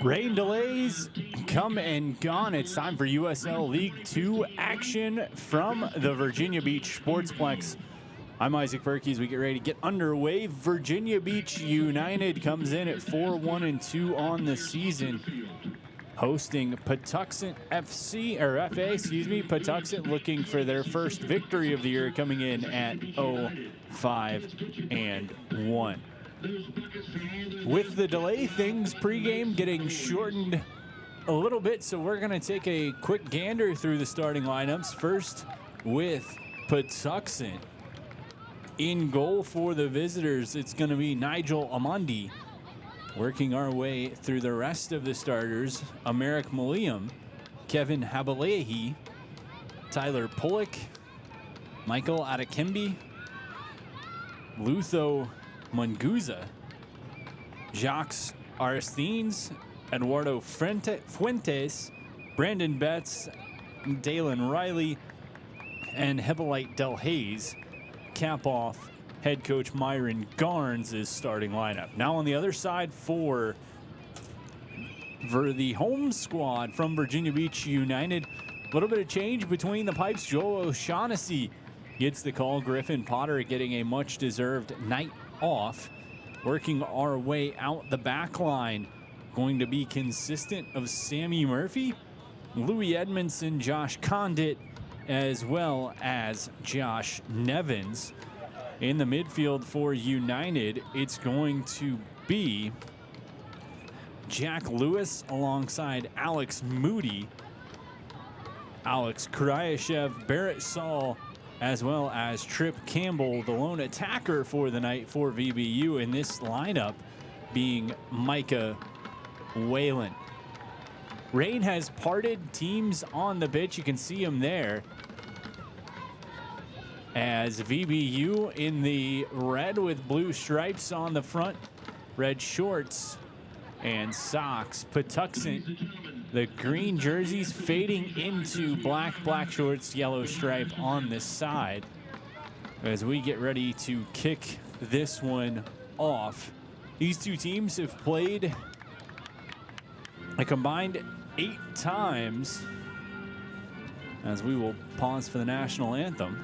Rain delays come and gone. It's time for USL League 2 action from the Virginia Beach Sportsplex. I'm Isaac Berkey as we get ready to get underway. Virginia Beach United comes in at 4-1-2 on the season, hosting Patuxent FC, or FA, excuse me. Patuxent looking for their first victory of the year, coming in at 0-5-1. With the delay, things pregame getting shortened a little bit, so we're going to take a quick gander through the starting lineups. First with Patuxent. In goal for the visitors, it's going to be Nigel Amandi. Working our way through the rest of the starters, Americ Maliam, Kevin Habalehi, Tyler Pullock, Michael Adekimbi, Lutho Munguza, Jacques Aristines, Eduardo Fuentes, Brandon Betts, Dalen Riley, and Hippolyte Del Hayes cap off head coach Myron Garnes' starting lineup. Now on the other side for the home squad from Virginia Beach United, a little bit of change between the pipes. Joel O'Shaughnessy gets the call. Griffin Potter getting a much-deserved night off. Working our way out the back line, going to be consistent of Sammy Murphy, Louis Edmondson, Josh Condit, as well as Josh Nevins. In the midfield for United, it's going to be Jack Lewis alongside Alex Moody, Alex Kryashev, Barrett Saul, as well as Trip Campbell, the lone attacker for the night for VBU, in this lineup being Micah Whalen. Rain has parted teams on the pitch. You can see them there, as VBU in the red with blue stripes on the front, red shorts and socks. Patuxent, the green jerseys fading into black shorts, yellow stripe on this side, as we get ready to kick this one off. These two teams have played a combined 8 times, as we will pause for the national anthem.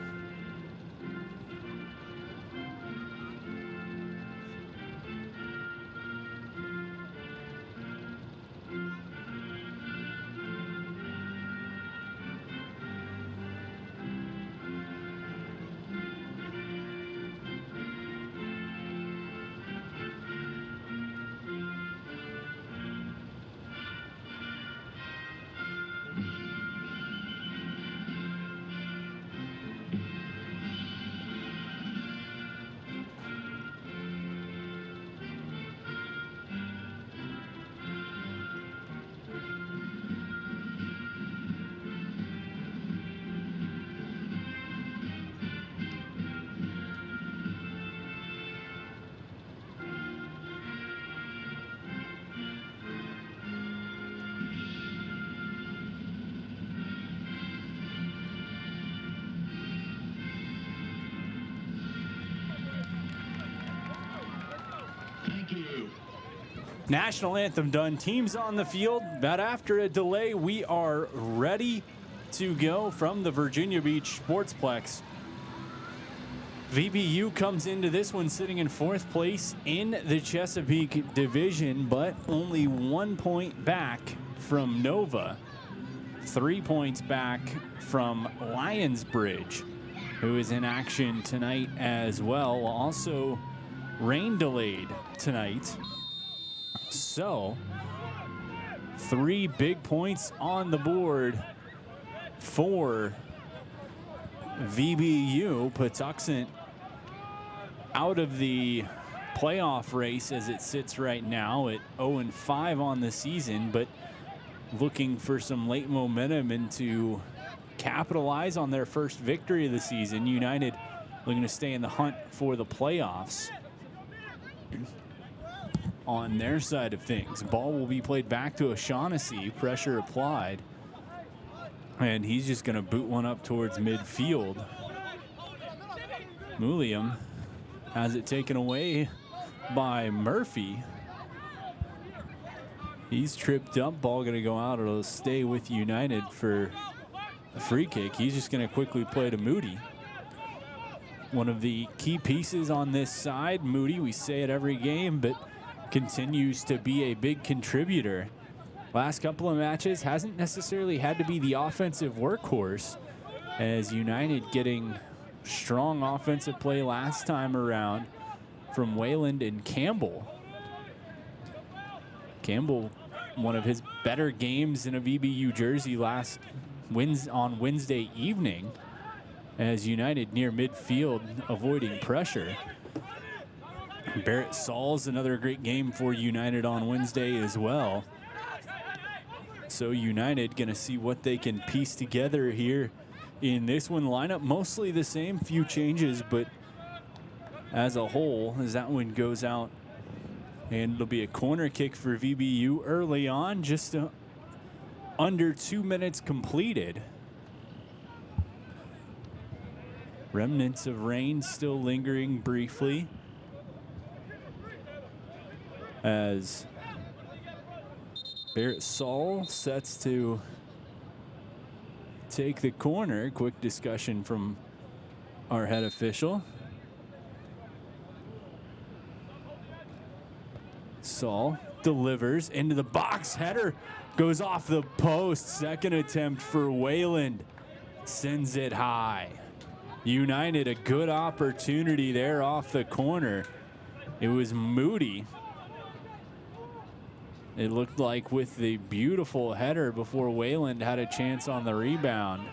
National anthem done. Teams on the field, but after a delay, we are ready to go from the Virginia Beach Sportsplex. VBU comes into this one sitting in 4th place in the Chesapeake Division, but only 1 point back from Nova, 3 points back from Lionsbridge, who is in action tonight as well. Also, rain delayed tonight. So, 3 big points on the board for VBU. Patuxent out of the playoff race as it sits right now at 0-5 on the season, but looking for some late momentum and to capitalize on their first victory of the season. United looking to stay in the hunt for the playoffs. On their side of things, ball will be played back to O'Shaughnessy, pressure applied, and he's just going to boot one up towards midfield. Muliam has it taken away by Murphy, He's tripped up. Ball going to go out. It'll stay with United for a free kick. He's just going to quickly play to Moody. One of the key pieces on this side, Moody, we say it every game, but continues to be a big contributor. Last couple of matches hasn't necessarily had to be the offensive workhorse, as United getting strong offensive play last time around from Wayland and Campbell. Campbell, one of his better games in a VBU jersey on Wednesday evening, as United near midfield avoiding pressure. Barrett Saul's another great game for United on Wednesday as well. So United going to see what they can piece together here in this one. Lineup mostly the same, few changes, but as a whole, as that one goes out, and it'll be a corner kick for VBU early on, just under 2 minutes completed. Remnants of rain still lingering briefly, as Barrett Saul sets to take the corner. Quick discussion from our head official. Saul delivers into the box. Header goes off the post. Second attempt for Wayland. Sends it high. United a good opportunity there off the corner. It was Moody. It looked like with the beautiful header before Wayland had a chance on the rebound.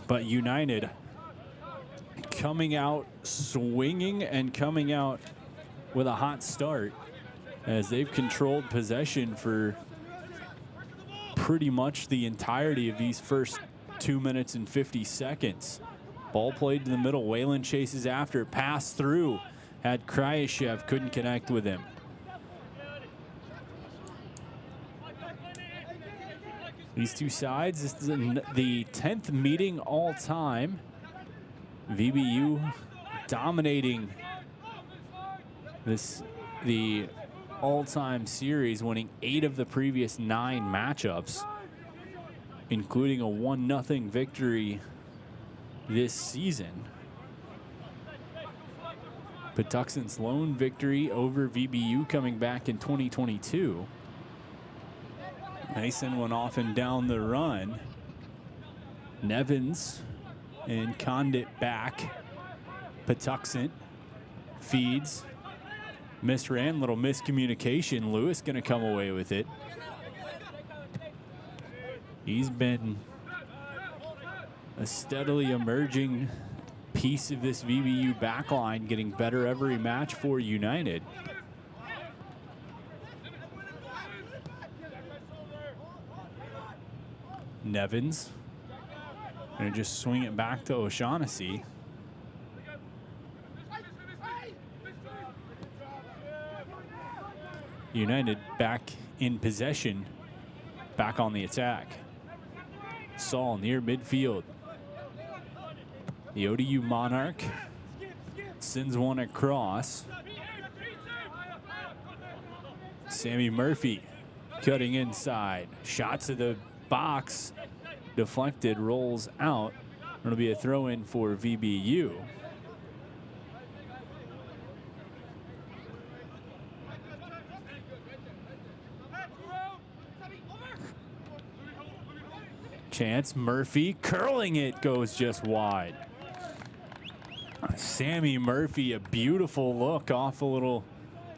But United coming out swinging and coming out with a hot start, as they've controlled possession for pretty much the entirety of these first 2 minutes and 50 seconds. Ball played to the middle. Wayland chases after. Pass through. Had Kryashev. Couldn't connect with him. These two sides, this is the 10th meeting all time. VBU dominating the all-time series, winning 8 of the previous 9 matchups, including a 1-0 victory this season. Patuxent's lone victory over VBU coming back in 2022. Mason went off and down the run. Nevins and Condit back. Patuxent feeds. Misran, little miscommunication. Lewis gonna come away with it. He's been a steadily emerging piece of this VBU backline, getting better every match for United. Nevins gonna just swing it back to O'Shaughnessy. United back in possession, back on the attack. Saul near midfield. The ODU Monarch sends one across. Sammy Murphy cutting inside. Shot to the box, deflected, rolls out. It'll be a throw in for VBU. Chance, Murphy curling it, goes just wide. Sammy Murphy, a beautiful look off a little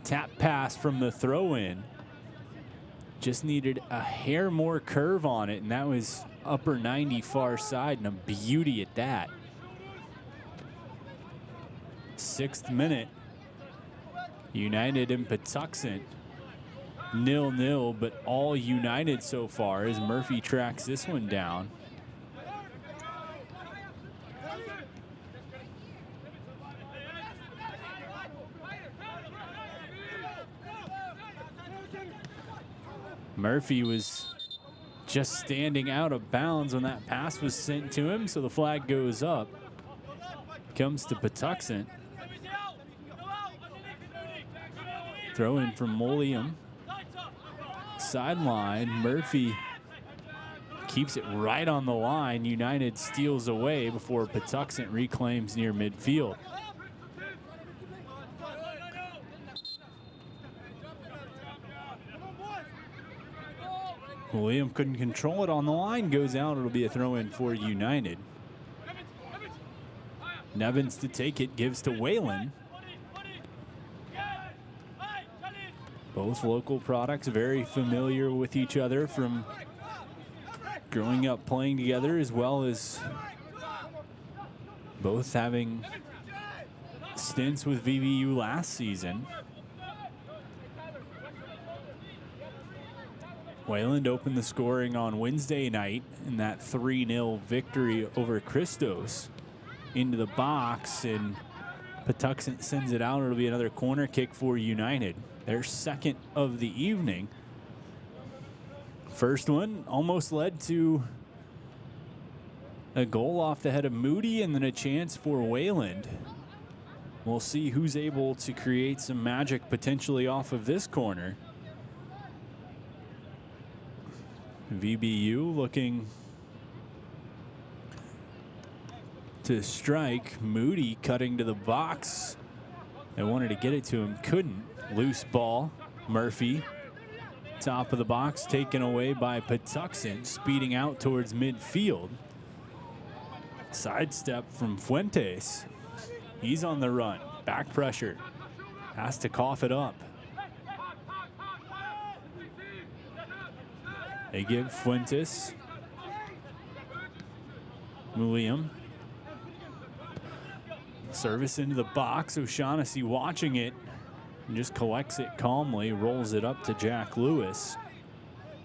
tap pass from the throw in. Just needed a hair more curve on it, and that was upper 90 far side, and a beauty at that. 6th minute. United and Patuxent 0-0, but all United so far as Murphy tracks this one down. Murphy was just standing out of bounds when that pass was sent to him, so the flag goes up. Comes to Patuxent. Throw in from Molium. sideline. Murphy keeps it right on the line. United steals away before Patuxent reclaims near midfield. William couldn't control it on the line. Goes out. It'll be a throw in for United. Nevins to take it. Gives to Whalen. Both local products, very familiar with each other from growing up playing together, as well as both having stints with VVU last season. Wayland opened the scoring on Wednesday night in that 3-0 victory over Christos. Into the box, and Patuxent sends it out. It'll be another corner kick for United. Their second of the evening. First one almost led to a goal off the head of Moody, and then a chance for Wayland. We'll see who's able to create some magic potentially off of this corner. VBU looking to strike. Moody cutting to the box. They wanted to get it to him, couldn't. Loose ball. Murphy, top of the box, taken away by Patuxent, speeding out towards midfield. Sidestep from Fuentes. He's on the run. Back pressure. Has to cough it up. They give Fuentes. William. Service into the box. O'Shaughnessy watching it and just collects it calmly. Rolls it up to Jack Lewis,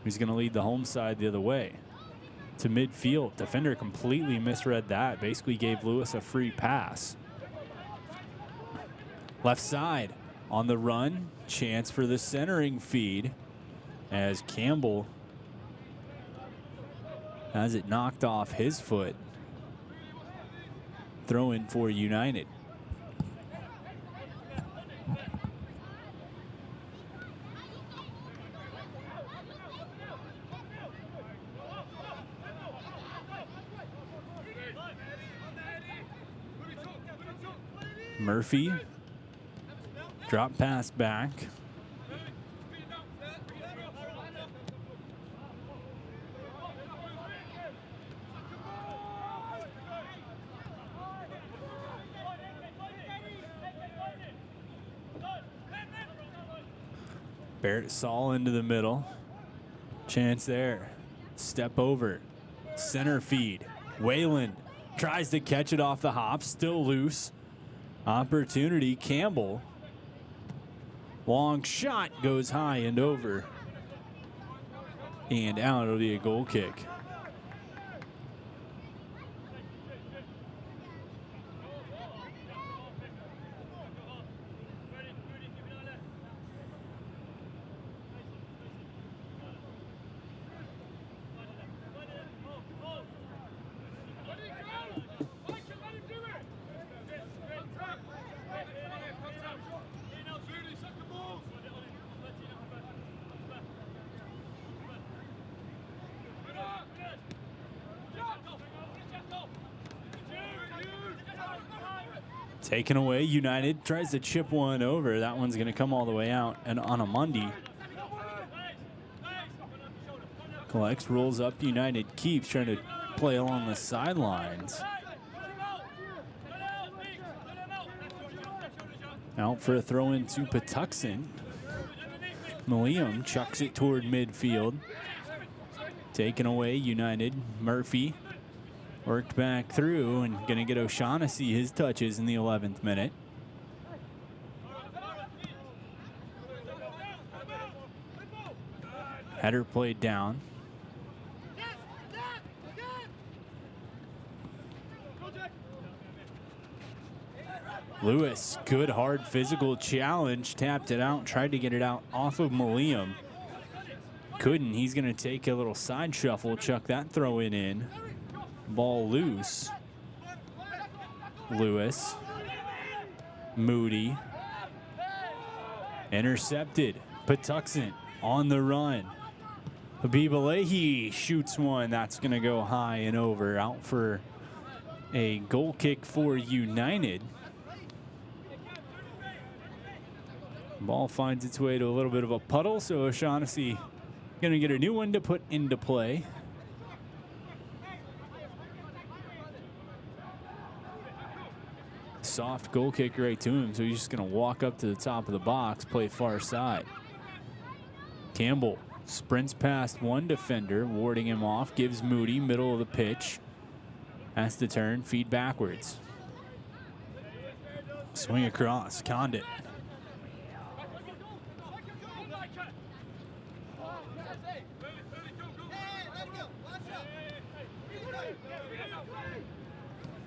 who's going to lead the home side the other way. To midfield. Defender completely misread that. Basically gave Lewis a free pass. Left side. On the run. Chance for the centering feed as Campbell has it knocked off his foot. Throw in for United. Murphy. Drop pass back. Barrett Saul into the middle. Chance there. Step over. Center feed. Wayland tries to catch it off the hop. Still loose. Opportunity. Campbell. Long shot goes high and over. And out. It'll be a goal kick. Taken away. United tries to chip one over. That one's going to come all the way out. And Anamundi collects, rolls up. United keeps trying to play along the sidelines. Out for a throw in to Patuxent. William chucks it toward midfield. Taken away. United. Murphy worked back through and going to get O'Shaughnessy his touches in the 11th minute. Header played down. Lewis, good hard physical challenge, tapped it out, tried to get it out off of William. Couldn't. He's going to take a little side shuffle, chuck that throw in. Ball loose. Lewis. Moody. Intercepted. Patuxent on the run. Bibalehi shoots one. That's going to go high and over. Out for a goal kick for United. Ball finds its way to a little bit of a puddle, so O'Shaughnessy going to get a new one to put into play. Soft goal kick right to him, so he's just going to walk up to the top of the box, play far side. Campbell sprints past one defender, warding him off, gives Moody middle of the pitch. Has to turn, feed backwards. Swing across, Condit.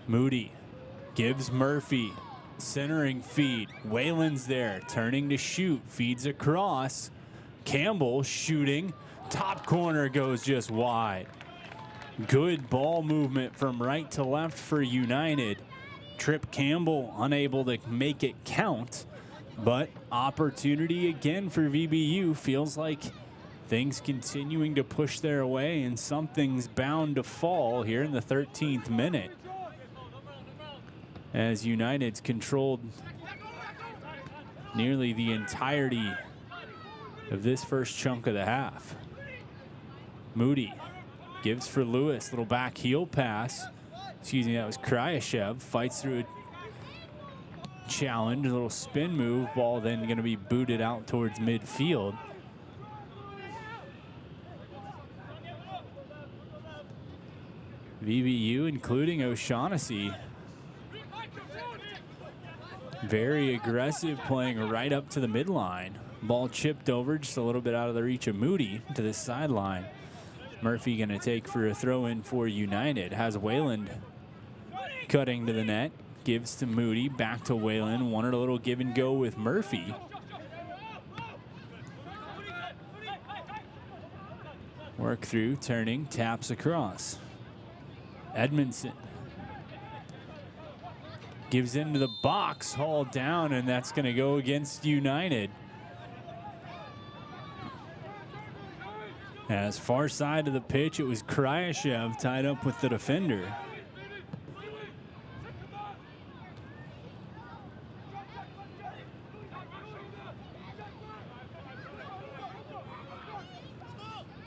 Moody gives Murphy, centering feed. Whalen's there, turning to shoot, feeds across. Campbell shooting, top corner goes just wide. Good ball movement from right to left for United. Trip Campbell unable to make it count, but opportunity again for VBU. Feels like things continuing to push their way, and something's bound to fall here in the 13th minute, as United's controlled nearly the entirety of this first chunk of the half. Moody gives for Lewis, little back heel pass. Excuse me, that was Kryashev. Fights through a challenge, a little spin move. Ball then going to be booted out towards midfield. VBU, including O'Shaughnessy, very aggressive, playing right up to the midline. Ball chipped over just a little bit out of the reach of Moody to the sideline. Murphy going to take for a throw in for United. Has Wayland cutting to the net. Gives to Moody. Back to Wayland. Wanted a little give and go with Murphy. Work through, turning, taps across. Edmondson gives into the box, hauled down, and that's going to go against United. As far side of the pitch, it was Kryashev tied up with the defender.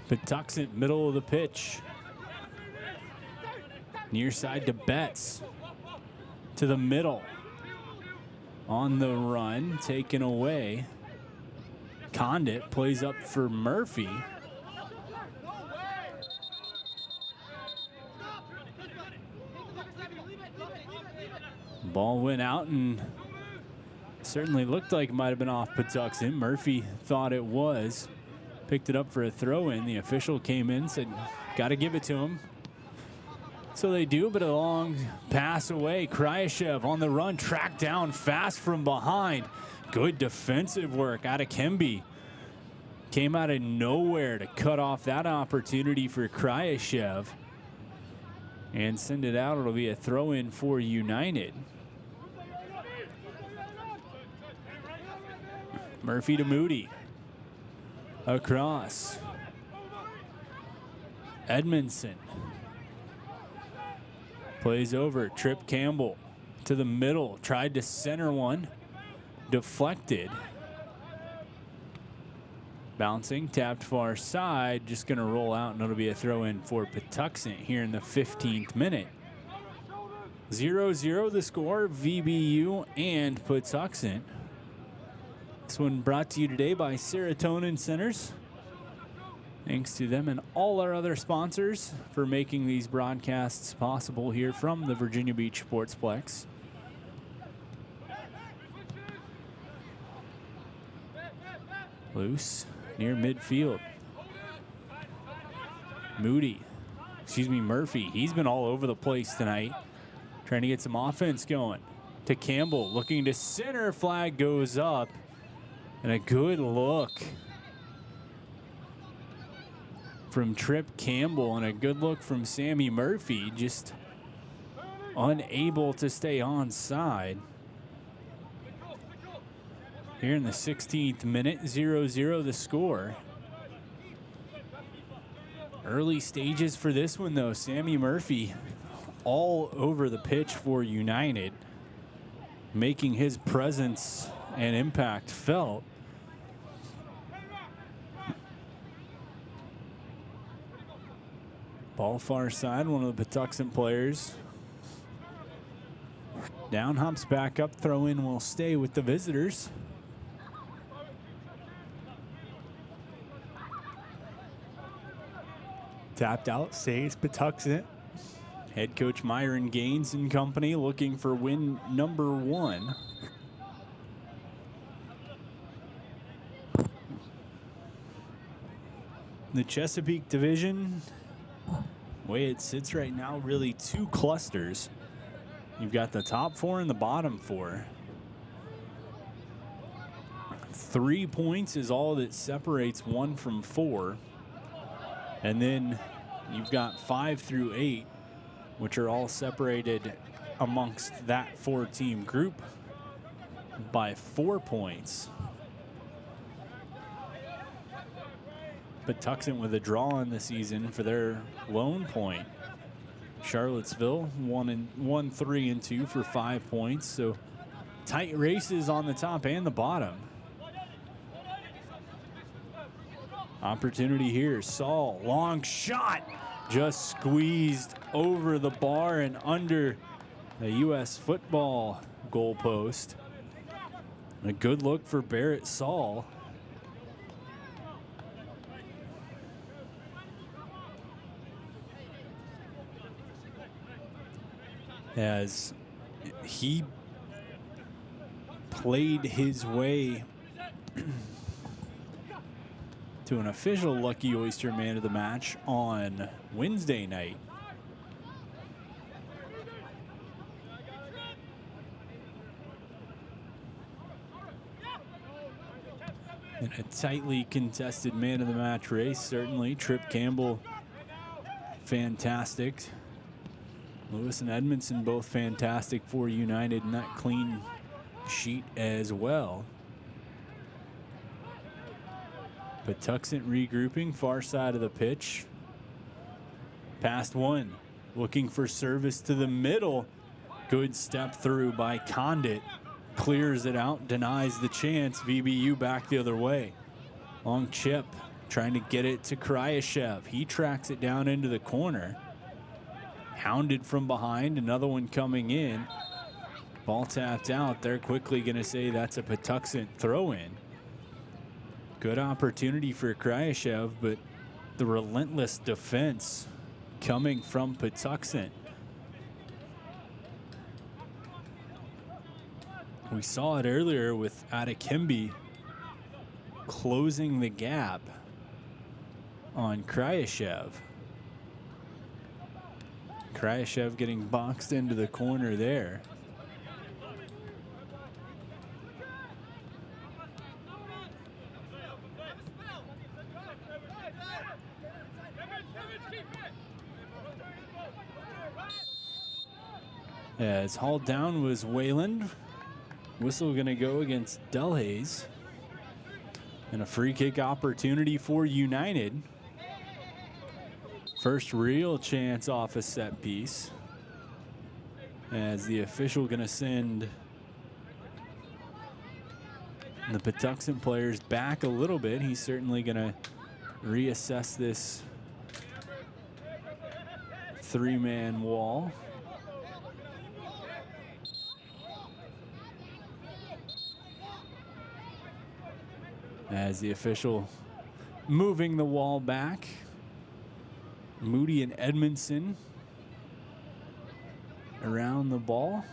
Patuxent, middle of the pitch. Near side to Betts. To the middle. On the run, taken away. Condit plays up for Murphy. Ball went out and certainly looked like it might have been off Patuxent. Murphy thought it was. Picked it up for a throw in. The official came in, said, got to give it to him. So they do, but a long pass away. Kryashev on the run, tracked down fast from behind. Good defensive work out of Kemby. Came out of nowhere to cut off that opportunity for Kryashev and send it out. It'll be a throw in for United. Murphy to Moody. Across. Edmondson. Plays over. Trip Campbell to the middle. Tried to center one. Deflected. Bouncing. Tapped far side. Just going to roll out, and it'll be a throw in for Patuxent here in the 15th minute. 0-0 the score. VBU and Patuxent. This one brought to you today by Serotonin Centers. Thanks to them and all our other sponsors for making these broadcasts possible here from the Virginia Beach Sportsplex. Loose near midfield. Murphy. He's been all over the place tonight, trying to get some offense going. To Campbell, looking to center. Flag goes up. And a good look from Trip Campbell and a good look from Sammy Murphy, just unable to stay onside. Here in the 16th minute, 0-0 the score. Early stages for this one, though. Sammy Murphy all over the pitch for United, making his presence and impact felt. Ball far side, one of the Patuxent players. Down hops back up, throw in will stay with the visitors. Tapped out, saves Patuxent. Head coach Myron Gaines and company looking for win number 1. The Chesapeake division, the way it sits right now, really 2 clusters. You've got the top 4 and the bottom 4. 3 points is all that separates 1 from 4. And then you've got 5 through 8, which are all separated amongst that 4-team group by 4 points. Patuxent with a draw in the season for their lone point. Charlottesville 1, 3, and 2 for 5 points. So tight races on the top and the bottom. Opportunity here. Saul, long shot, just squeezed over the bar and under the U.S. football goalpost. A good look for Barrett Saul. As he played his way to an official Lucky Oyster Man of the Match on Wednesday night. In a tightly contested Man of the Match race, certainly. Trip Campbell, fantastic. Lewis and Edmondson both fantastic for United in that clean sheet as well. Patuxent regrouping, far side of the pitch. Past 1, looking for service to the middle. Good step through by Condit. Clears it out, denies the chance. VBU back the other way. Long chip, trying to get it to Kryashev. He tracks it down into the corner. Hounded from behind, another one coming in. Ball tapped out. They're quickly going to say that's a Patuxent throw-in. Good opportunity for Kryashev, but the relentless defense coming from Patuxent. We saw it earlier with Adekimbe closing the gap on Kryashev. Kryashev getting boxed into the corner there. As hauled down was Wayland. Whistle going to go against Delhaze. And a free kick opportunity for United. First real chance off a set piece. As the official going to send the Patuxent players back a little bit. He's certainly going to reassess this 3-man wall. As the official moving the wall back. Moody and Edmondson around the ball.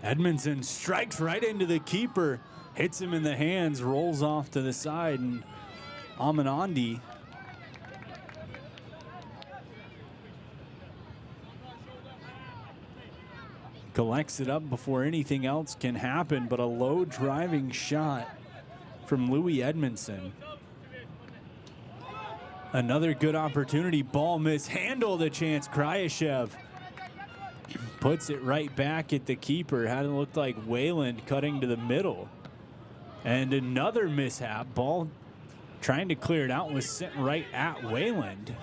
Edmondson strikes right into the keeper, hits him in the hands, rolls off to the side, and Amanandi collects it up before anything else can happen, but a low driving shot from Louis Edmondson. Another good opportunity. Ball mishandled. A chance. Kryashev puts it right back at the keeper. Hadn't looked like Wayland cutting to the middle. And another mishap. Ball trying to clear it out was sent right at Wayland.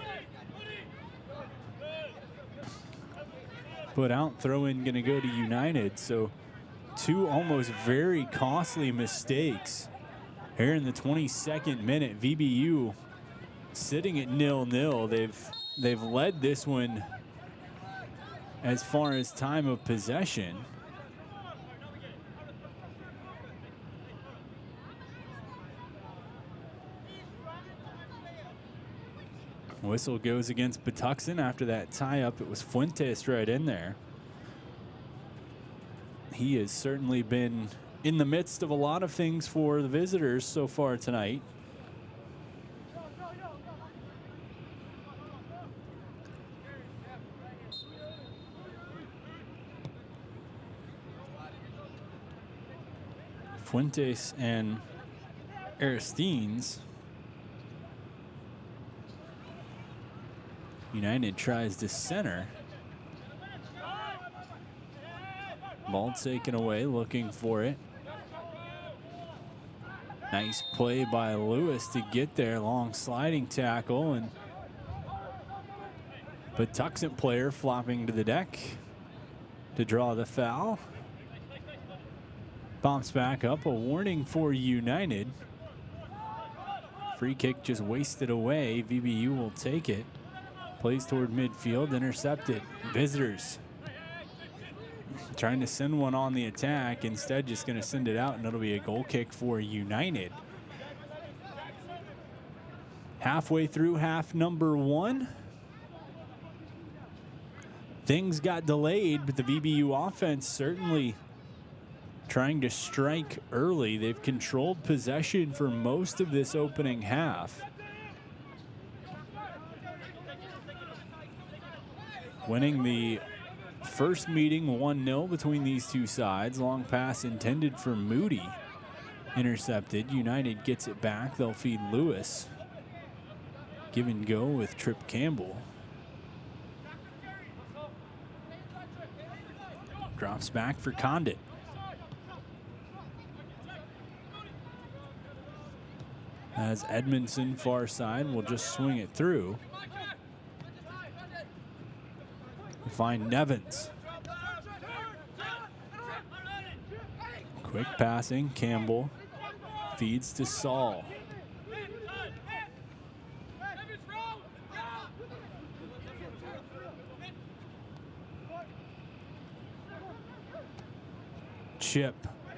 Put out, throw in going to go to United. So two almost very costly mistakes here in the 22nd minute. VBU sitting at 0-0. They've led this one as far as time of possession. Whistle goes against Patuxent after that tie-up. It was Fuentes right in there. He has certainly been in the midst of a lot of things for the visitors so far tonight. Fuentes and Aristines. United tries to center. Ball taken away, looking for it. Nice play by Lewis to get there. Long sliding tackle, and Patuxent player flopping to the deck to draw the foul. Bumps back up, a warning for United. Free kick just wasted away. VBU will take it. Plays toward midfield, intercepted. Visitors trying to send one on the attack. Instead, just going to send it out, and it'll be a goal kick for United. Halfway through half number one. Things got delayed, but the VBU offense certainly trying to strike early. They've controlled possession for most of this opening half. Winning the first meeting 1-0 between these two sides. Long pass intended for Moody. Intercepted. United gets it back. They'll feed Lewis. Give and go with Trip Campbell. Drops back for Condit. As Edmondson far side will just swing it through. Find Nevins. Quick passing. Campbell feeds to Saul. Chip.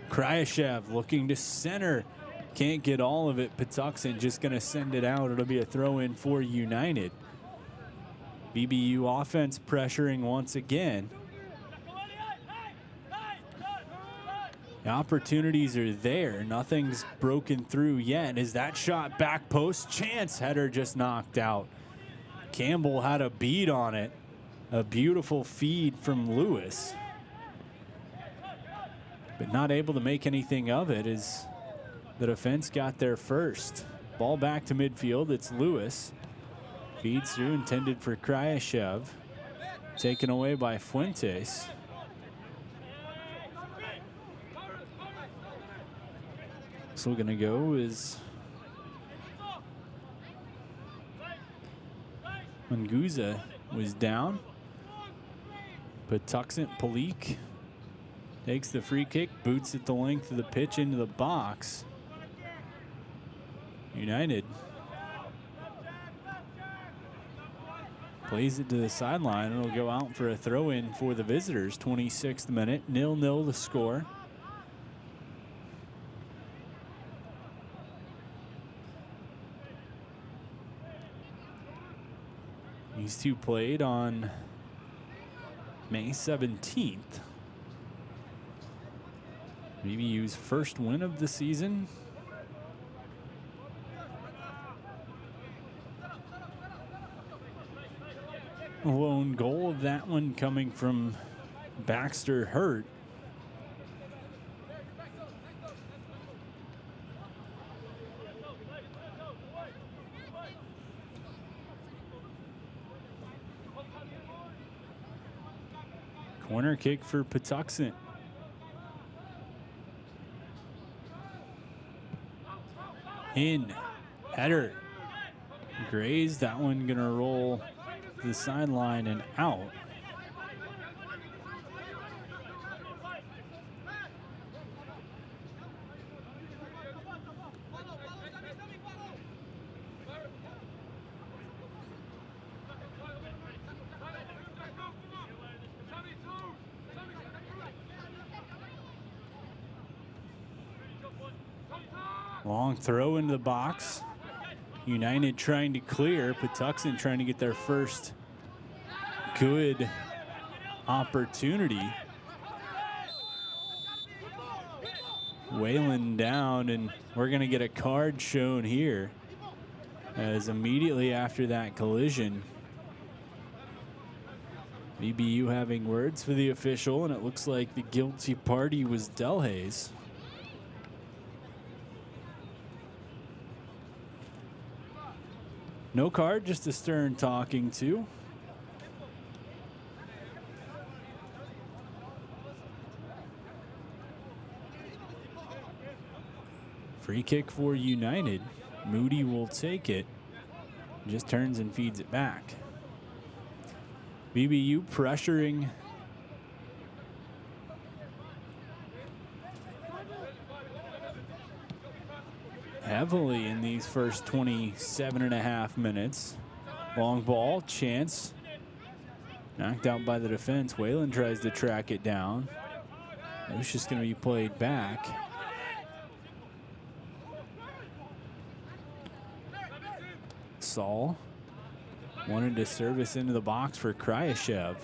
Kryashev looking to center. Can't get all of it. Patuxent just going to send it out. It'll be a throw in for United. VBU offense pressuring once again. The opportunities are there. Nothing's broken through yet. Is that shot back post? Chance header just knocked out. Campbell had a beat on it. A beautiful feed from Lewis. But not able to make anything of it as the defense got there first. Ball back to midfield. It's Lewis. Feeds through, intended for Kryashev. Taken away by Fuentes. So gonna go is Manguza was down. Patuxent Palik takes the free kick, boots it the length of the pitch into the box. United plays it to the sideline. It'll go out for a throw-in for the visitors. 26th minute, 0-0 the score. These two played on May 17th. VBU's first win of the season. Lone goal of that one coming from Baxter Hurt. Corner kick for Patuxent. In. Header. Grazed. That one going to roll to the sideline and out. Long throw into the box. United trying to clear. Patuxent trying to get their first good opportunity. Whalen down, and we're going to get a card shown here, as immediately after that collision, VBU having words for the official, and it looks like the guilty party was Delhaze. No card, just a stern talking to. Free kick for United. Moody will take it. Just turns and feeds it back. VBU pressuring heavily in these first 27.5 minutes. Long ball, chance. Knocked out by the defense. Whalen tries to track it down. It's just going to be played back. Saul wanted to service into the box for Kryashev.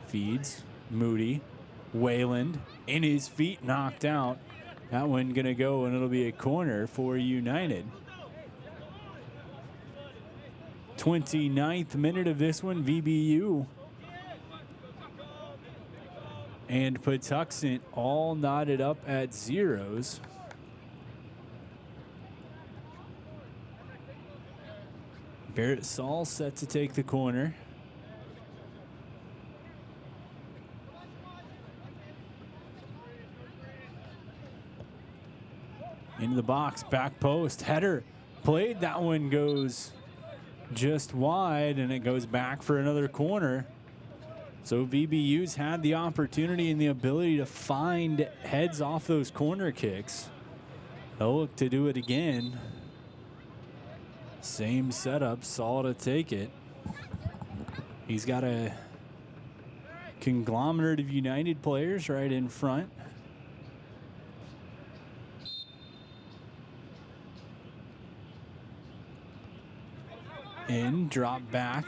Feeds. Moody. Wayland in his feet, knocked out. That one gonna go, and it'll be a corner for United. 29th minute of this one, VBU and Patuxent all knotted up at zeros. Barrett Saul set to take the corner. Into the box, back post, header played. That one goes just wide, and it goes back for another corner. So VBU's had the opportunity and the ability to find heads off those corner kicks. They'll look to do it again. Same setup, Saul to take it. He's got a conglomerate of United players right in front. In, drop back,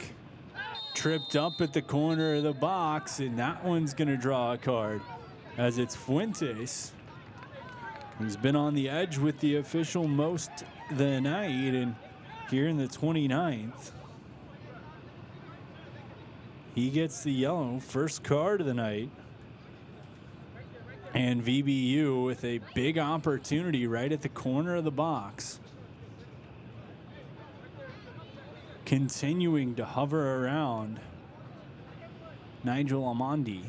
tripped up at the corner of the box, and that one's going to draw a card, as it's Fuentes, who's been on the edge with the official most of the night, and here in the 29th, he gets the yellow, first card of the night. And VBU with a big opportunity right at the corner of the box, continuing to hover around Nigel Amandi.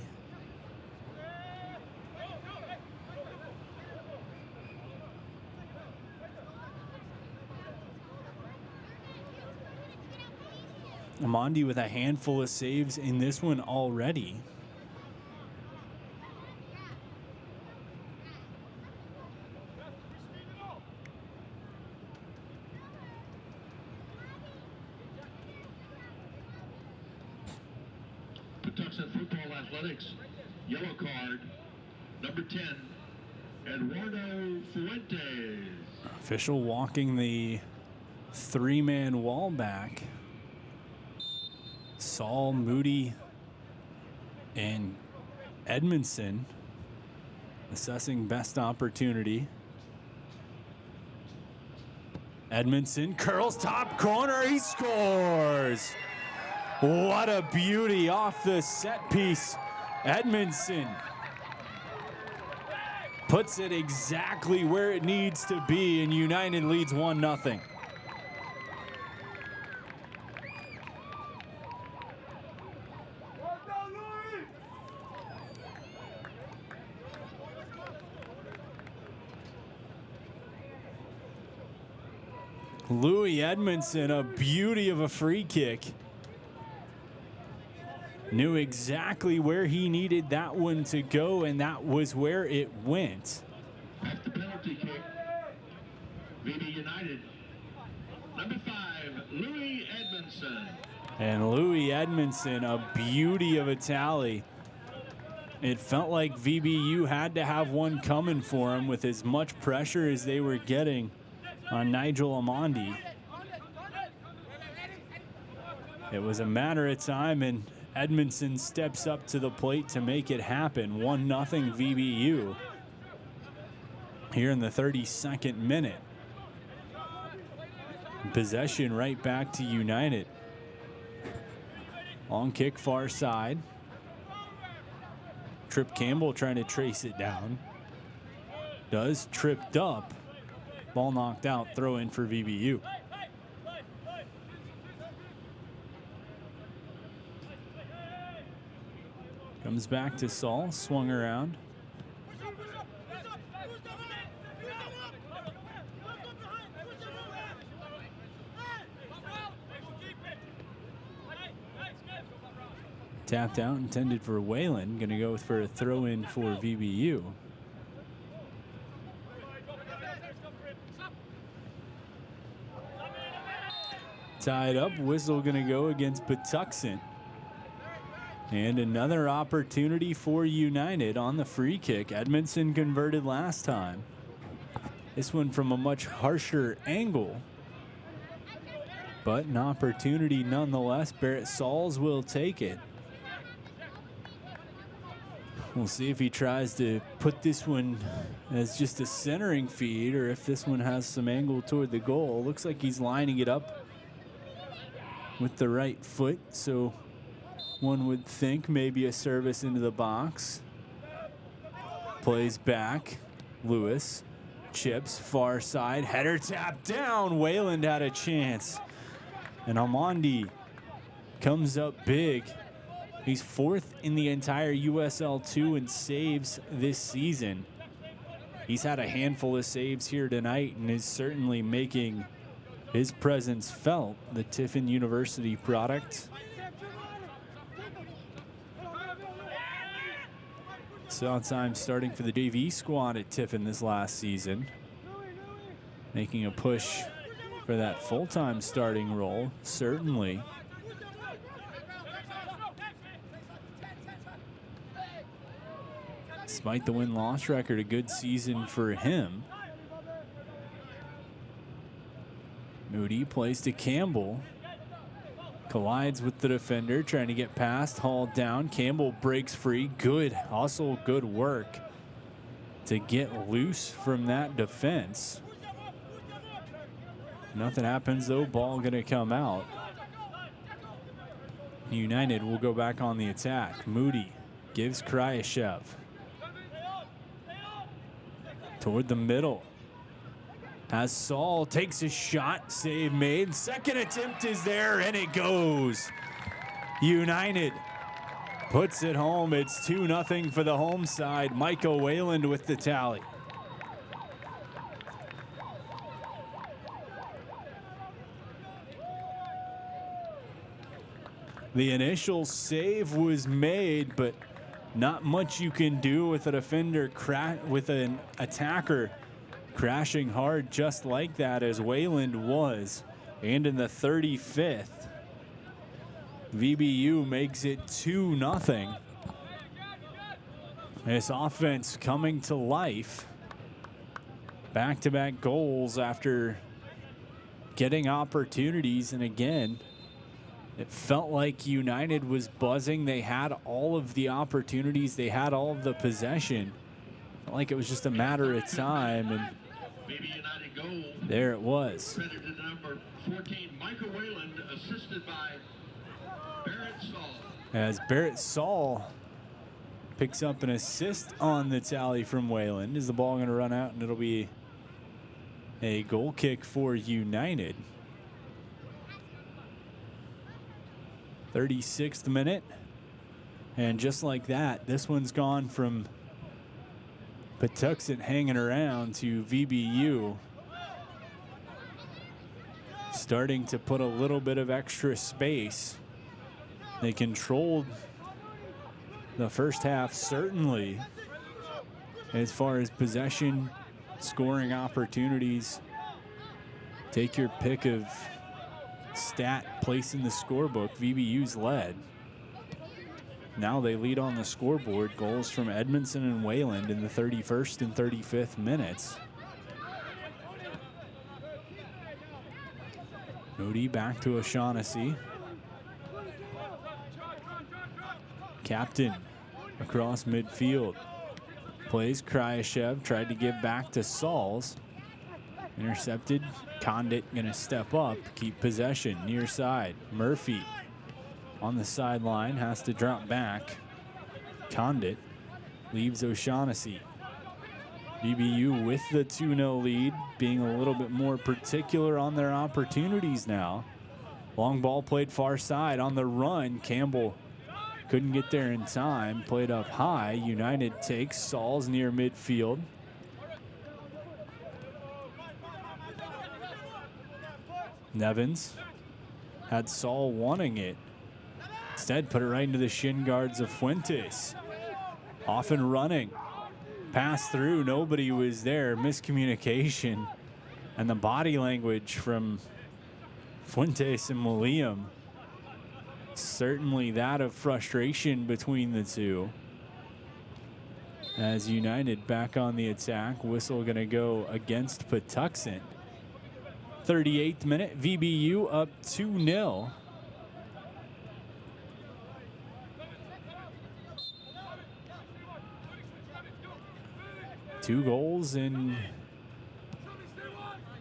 Amandi with a handful of saves in this one already. Patuxent Football Athletics, yellow card, number 10, Eduardo Fuentes. Official walking the three-man wall back. Saul, Moody, and Edmondson assessing best opportunity. Edmondson curls top corner, he scores! What a beauty off the set piece. Edmondson puts it exactly where it needs to be, and United leads 1-0. Louis Edmondson, a beauty of a free kick. Knew exactly where he needed that one to go, and that was where it went. Off the penalty kick. VB United. Number 5, Louis Edmondson. And Louis Edmondson, a beauty of a tally. It felt like VBU had to have one coming for him with as much pressure as they were getting on Nigel Amandi. It was a matter of time, and Edmondson steps up to the plate to make it happen. 1-0 VBU here in the 32nd minute. Possession right back to United. Long kick far side. Trip Campbell trying to trace it down. Does, tripped up. Ball knocked out, throw in for VBU. Comes back to Saul, swung around. Tapped out, intended for Whalen. Going to go for a throw in for VBU. Tied up, whistle going to go against Patuxent. And another opportunity for United on the free kick. Edmondson converted last time. This one from a much harsher angle. But an opportunity nonetheless. Barrett Sauls will take it. We'll see if he tries to put this one as just a centering feed or if this one has some angle toward the goal. Looks like he's lining it up with the right foot, so one would think maybe a service into the box. Plays back. Lewis chips far side. Header tap down. Wayland had a chance. And Amandi comes up big. He's 4th in the entire USL2 in saves this season. He's had a handful of saves here tonight and is certainly making his presence felt. The Tiffin University product. Saw time starting for the JV squad at Tiffin this last season. Making a push for that full-time starting role, certainly. Despite the win-loss record, a good season for him. Moody plays to Campbell. Collides with the defender, trying to get past, hauled down. Campbell breaks free. Good hustle, good work to get loose from that defense. Nothing happens though, ball gonna come out. United will go back on the attack. Moody gives Kryashev. Toward the middle. As Saul takes a shot, save made. Second attempt is there, and it goes. United puts it home. It's 2-0 for the home side. Michael Wayland with the tally. The initial save was made, but not much you can do with a defender, with an attacker crashing hard just like that, as Wayland was. And in the 35th, VBU makes it 2-0. This offense coming to life. Back-to-back goals after getting opportunities, and again, it felt like United was buzzing. They had all of the opportunities. They had all of the possession. Felt like it was just a matter of time, and there it was. Credit to number 14, Michael Wayland, assisted by Barrett Saul. As Barrett Saul picks up an assist on the tally from Wayland. Is the ball going to run out, and it'll be a goal kick for United. 36th minute. And just like that, this one's gone from Patuxent hanging around to VBU starting to put a little bit of extra space. They controlled the first half, certainly, as far as possession, scoring opportunities. Take your pick of stat place in the scorebook. VBU's led. Now they lead on the scoreboard. Goals from Edmondson and Wayland in the 31st and 35th minutes. Moody back to O'Shaughnessy. Captain across midfield. Plays Kryashev, tried to give back to Sauls. Intercepted. Condit gonna step up, keep possession, near side. Murphy on the sideline, has to drop back. Condit leaves O'Shaughnessy. VBU with the 2-0 lead, being a little bit more particular on their opportunities now. Long ball played far side on the run. Campbell couldn't get there in time, played up high. United takes Sauls near midfield. Nevins had Saul wanting it. Instead, put it right into the shin guards of Fuentes. Off and running. Pass through, nobody was there. Miscommunication. And the body language from Fuentes and William. Certainly that of frustration between the two. As United back on the attack. Whistle gonna go against Patuxent. 38th minute, VBU up 2-0. Two goals in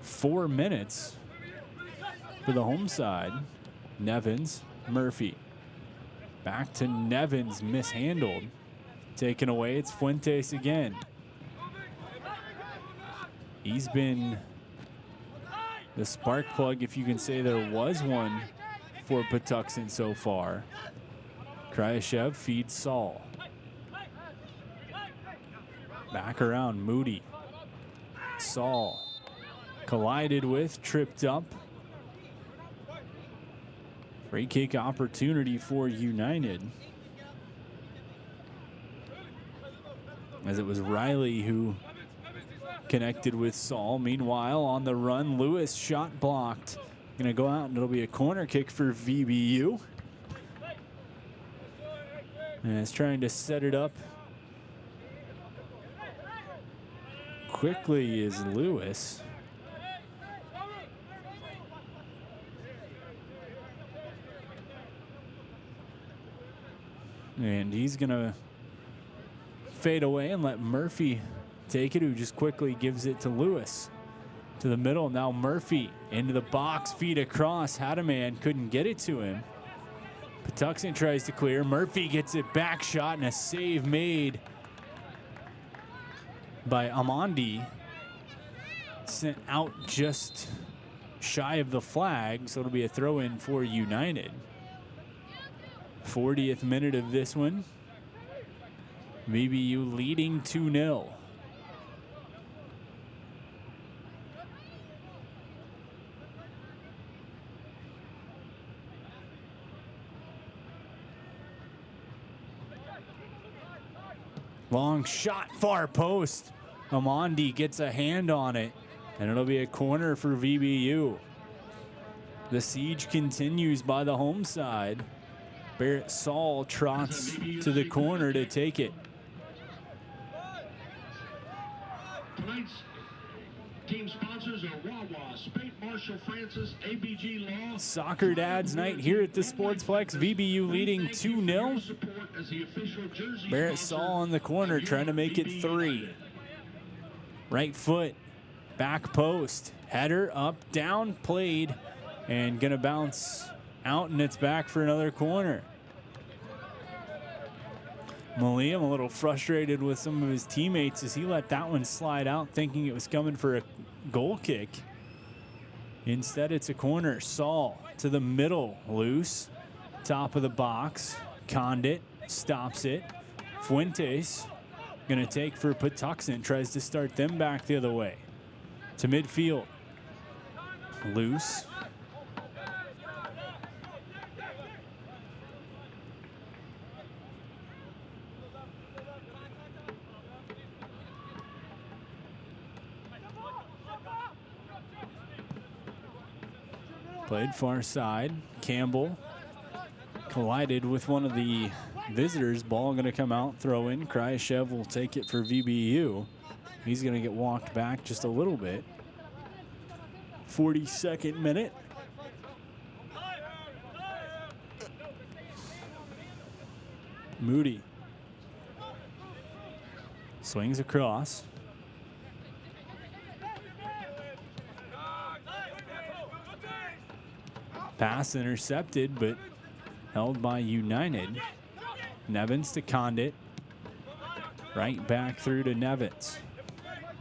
4 minutes for the home side. Nevins, Murphy. Back to Nevins, mishandled. Taken away, it's Fuentes again. He's been the spark plug, if you can say there was one, for Patuxent so far. Kryashev feeds Saul. Back around, Moody. Saul collided with, tripped up. Free kick opportunity for United. As it was Riley who connected with Saul. Meanwhile, on the run, Lewis shot blocked. Gonna go out and it'll be a corner kick for VBU. And it's trying to set it up quickly is Lewis. And he's gonna fade away and let Murphy take it, who just quickly gives it to Lewis. To the middle, now Murphy into the box, feed across, had a man, couldn't get it to him. Patuxent tries to clear, Murphy gets it back shot and a save made by Amandi. Sent out just shy of the flag, so it'll be a throw in for United. 40th minute of this one. VBU leading 2-0. Long shot, far post. Amandi gets a hand on it, and it'll be a corner for VBU. The siege continues by the home side. Barrett Saul trots to the corner to take it. Tonight's team sponsors are Wawa, Spate, Marshall, Francis, ABG Law. Soccer Dads Night here at the Sportsplex. VBU leading 2-0. Barrett Saul in the corner trying to make it 3. Right foot, back post, header up, down, played, and gonna bounce out, and it's back for another corner. Maliam a little frustrated with some of his teammates as he let that one slide out, thinking it was coming for a goal kick. Instead, it's a corner. Saul to the middle, loose, top of the box. Condit stops it. Fuentes gonna take for Patuxent, tries to start them back the other way. To midfield, loose, Played far side. Campbell collided with one of the visitors. Ball going to come out, throw in. Kryashev will take it for VBU. He's going to get walked back just a little bit. 42nd minute. Moody swings across. Pass intercepted, but held by United. Nevins to Condit. Right back through to Nevins.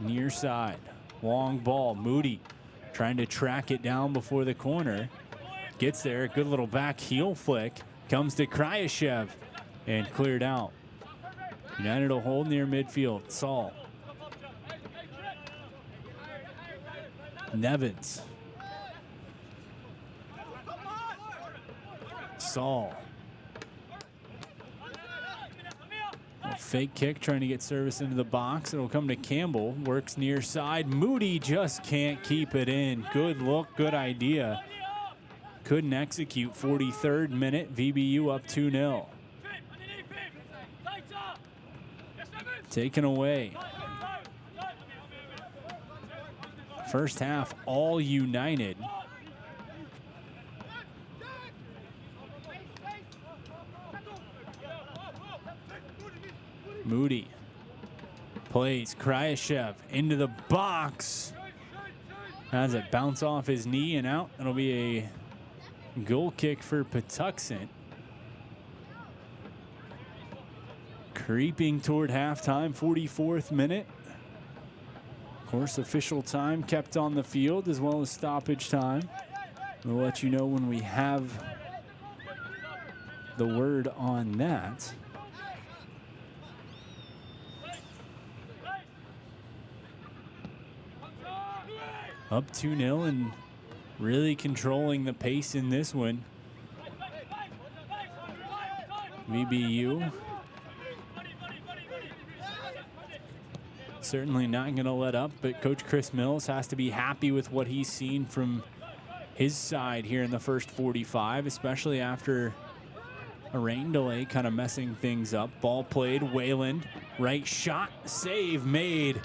Near side. Long ball. Moody trying to track it down before the corner. Gets there. Good little back heel flick. Comes to Kryashev and cleared out. United will hold near midfield. Saul. Nevins. Saul. A fake kick trying to get service into the box. It'll come to Campbell. Works near side. Moody just can't keep it in. Good look, good idea. Couldn't execute. 43rd minute. VBU up 2-0. Taken away. First half, all United. Moody plays. Kryashev into the box. Has it bounce off his knee and out. It'll be a goal kick for Patuxent. Creeping toward halftime, 44th minute. Of course, official time kept on the field as well as stoppage time. We'll let you know when we have the word on that. Up 2-0 and really controlling the pace in this one. VBU certainly not going to let up, but Coach Chris Mills has to be happy with what he's seen from his side here in the first 45, especially after a rain delay kind of messing things up. Ball played. Wayland, right shot, save made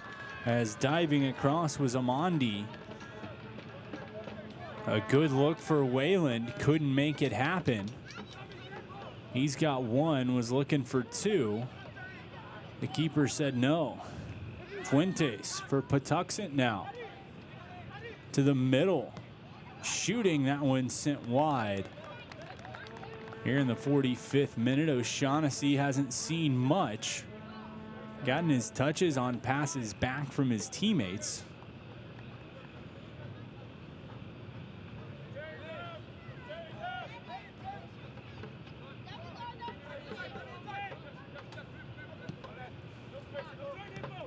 as diving across was Amandi. A good look for Wayland, couldn't make it happen. He's got one, was looking for two. The keeper said no. Fuentes for Patuxent now. To the middle. Shooting, that one sent wide. Here in the 45th minute, O'Shaughnessy hasn't seen much. Gotten his touches on passes back from his teammates.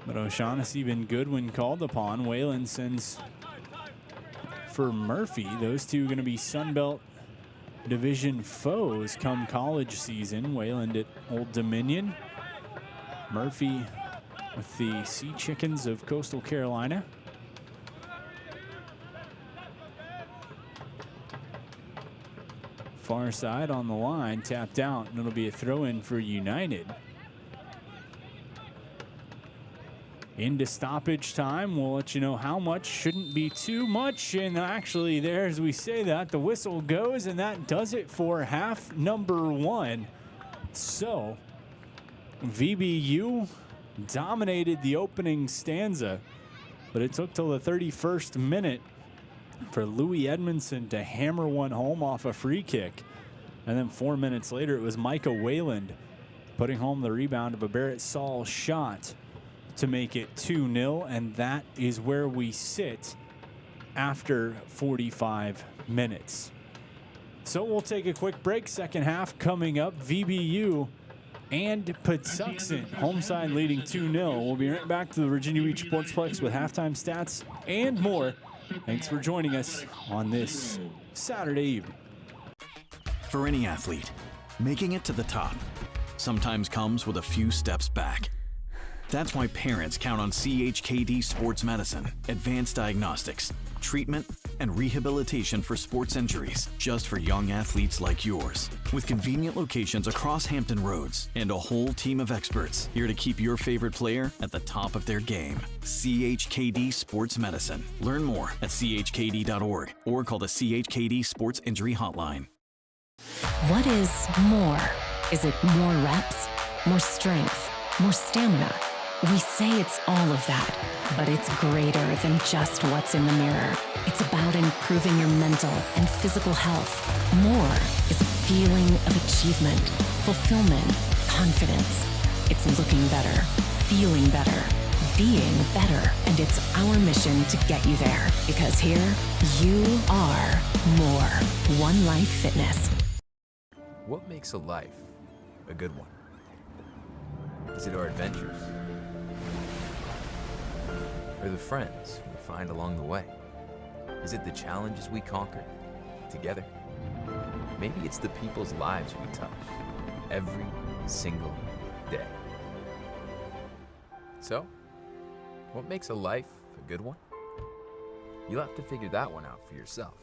But O'Shaughnessy been good when called upon. Wayland sends for Murphy. Those two going to be Sunbelt Division foes come college season. Wayland at Old Dominion. Murphy with the Sea Chickens of Coastal Carolina. Far side on the line, tapped out, and it'll be a throw-in for United. Into stoppage time. We'll let you know how much. Shouldn't be too much. And actually, there, as we say that, the whistle goes, and that does it for half number one. So, VBU dominated the opening stanza, but it took till the 31st minute for Louis Edmondson to hammer one home off a free kick. And then 4 minutes later, it was Micah Wayland putting home the rebound of a Barrett Saul shot to make it 2-0, and that is where we sit after 45 minutes. So we'll take a quick break. Second half coming up. VBU and Patuxent, home side leading 2-0. We'll be right back to the Virginia Beach Sportsplex with halftime stats and more. Thanks for joining us on this Saturday evening. For any athlete, making it to the top sometimes comes with a few steps back. That's why parents count on CHKD Sports Medicine, advanced diagnostics, treatment, and rehabilitation for sports injuries, just for young athletes like yours. With convenient locations across Hampton Roads and a whole team of experts here to keep your favorite player at the top of their game. CHKD Sports Medicine. Learn more at chkd.org or call the CHKD Sports Injury Hotline. What is more? Is it more reps, more strength, more stamina? We say it's all of that, but it's greater than just what's in the mirror. It's about improving your mental and physical health. More is a feeling of achievement, fulfillment, confidence. It's looking better, feeling better, being better, and it's our mission to get you there. Because here, you are more. One Life Fitness. What makes a life a good one? Is it our adventures? Or the friends we find along the way? Is it the challenges we conquer together? Maybe it's the people's lives we touch every single day. So, what makes a life a good one? You'll have to figure that one out for yourself.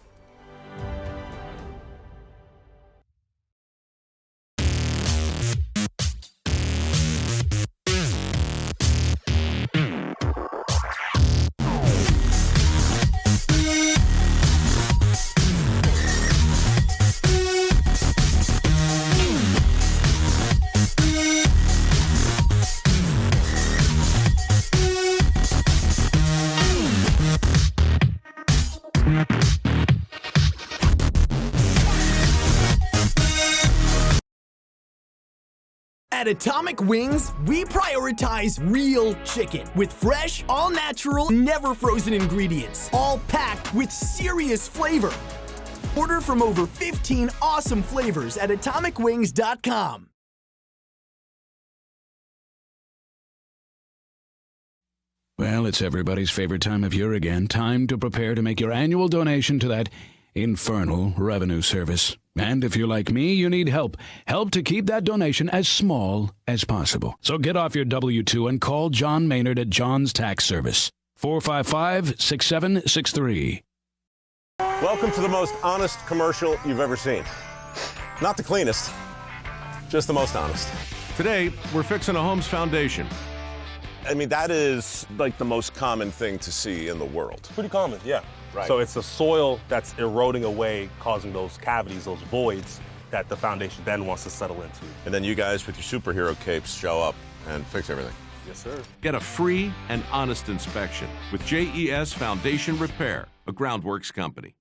At Atomic Wings, we prioritize real chicken with fresh, all-natural, never-frozen ingredients, all packed with serious flavor. Order from over 15 awesome flavors at atomicwings.com. Well, it's everybody's favorite time of year again. Time to prepare to make your annual donation to that infernal revenue service. And if you're like me, you need help. Help to keep that donation as small as possible. So get off your W-2 and call John Maynard at John's Tax Service. 455-6763. Welcome to the most honest commercial you've ever seen. Not the cleanest, just the most honest. Today, we're fixing a home's foundation. I mean, that is like the most common thing to see in the world. Pretty common, yeah. Right. So it's the soil that's eroding away, causing those cavities, those voids that the foundation then wants to settle into. And then you guys with your superhero capes show up and fix everything. Yes, sir. Get a free and honest inspection with JES Foundation Repair, a Groundworks company.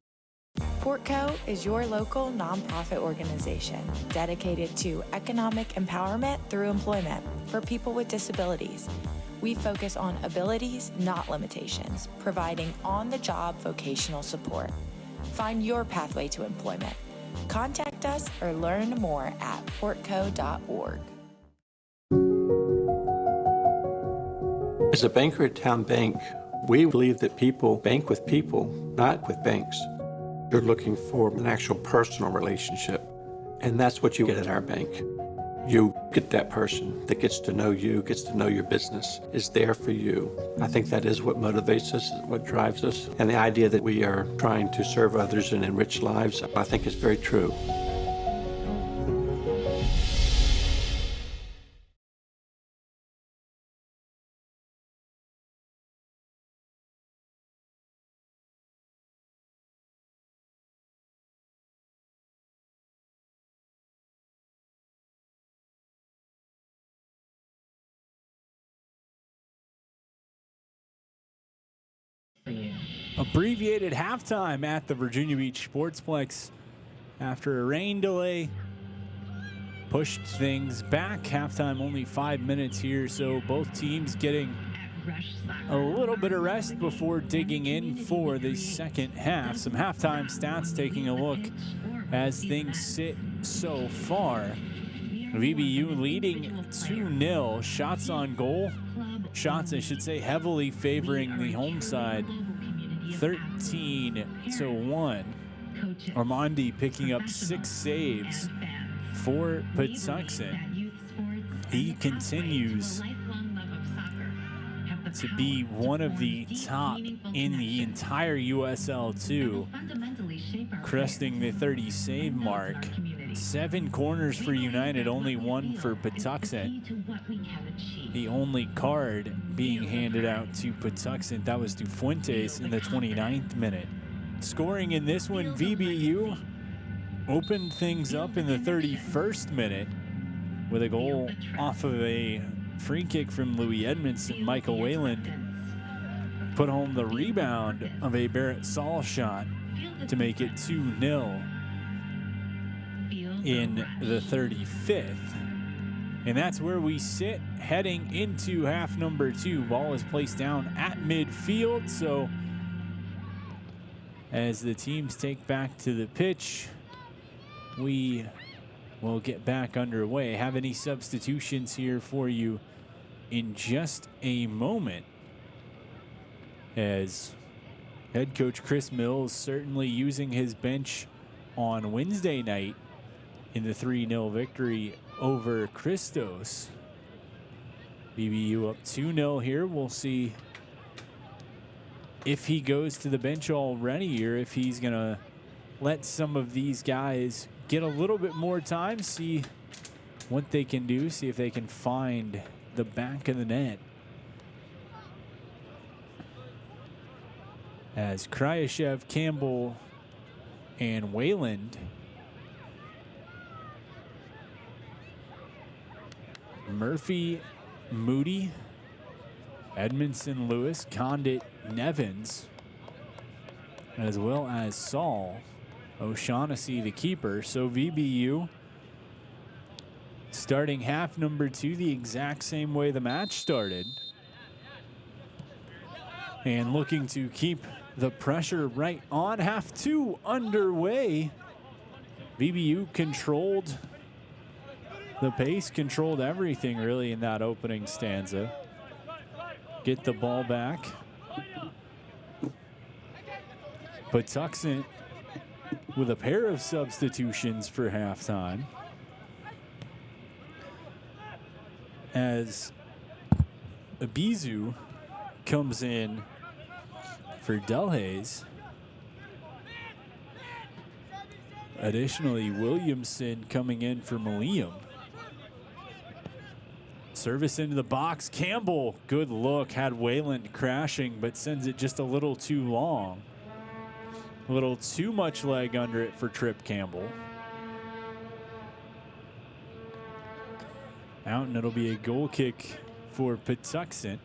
Portco is your local nonprofit organization dedicated to economic empowerment through employment for people with disabilities. We focus on abilities, not limitations, providing on-the-job vocational support. Find your pathway to employment. Contact us or learn more at portco.org. As a banker at Town Bank, we believe that people bank with people, not with banks. You're looking for an actual personal relationship, and that's what you get at our bank. You get that person that gets to know you, gets to know your business, is there for you. I think that is what motivates us, what drives us. And the idea that we are trying to serve others and enrich lives, I think is very true. Abbreviated halftime at the Virginia Beach Sportsplex after a rain delay. Pushed things back. Halftime only 5 minutes here, so both teams getting a little bit of rest before digging in for the second half. Some halftime stats taking a look as things sit so far. VBU leading 2-0. Shots on goal. Shots, I should say, heavily favoring the home side. 13-1. Armandi picking up 6 saves for Patuxent. He continues to be one of the top in the entire USL too, cresting the 30 save mark. 7 corners for United, only 1 for Patuxent. The only card being handed out to Patuxent, that was to Fuentes in the 29th minute. Scoring in this one, VBU opened things up in the 31st minute with a goal off of a free kick from Louis Edmondson. Michael Wayland put home the rebound of a Barrett Saul shot to make it 2-0 in the 35th. And that's where we sit heading into half number 2. Ball is placed down at midfield. So as the teams take back to the pitch, we will get back underway. Have any substitutions here for you in just a moment, as head coach Chris Mills certainly using his bench on Wednesday night in the 3-0 victory over Christos. BBU up 2-0 here. We'll see if he goes to the bench already or if he's going to let some of these guys get a little bit more time, see what they can do, see if they can find the back of the net. As Kryashev, Campbell, and Wayland Murphy, Moody, Edmondson, Lewis, Condit, Nevins, as well as Saul, O'Shaughnessy, the keeper. So VBU starting half number 2 the exact same way the match started, and looking to keep the pressure right on. Half 2 underway. VBU controlled the pace, controlled everything really in that opening stanza. Get the ball back. Patuxent with a pair of substitutions for halftime, as Abizu comes in for Delhaze. Additionally, Williamson coming in for Maliam. Service into the box. Campbell, good look. Had Wayland crashing, but sends it just a little too long. A little too much leg under it for Trip Campbell. Out, and it'll be a goal kick for Patuxent.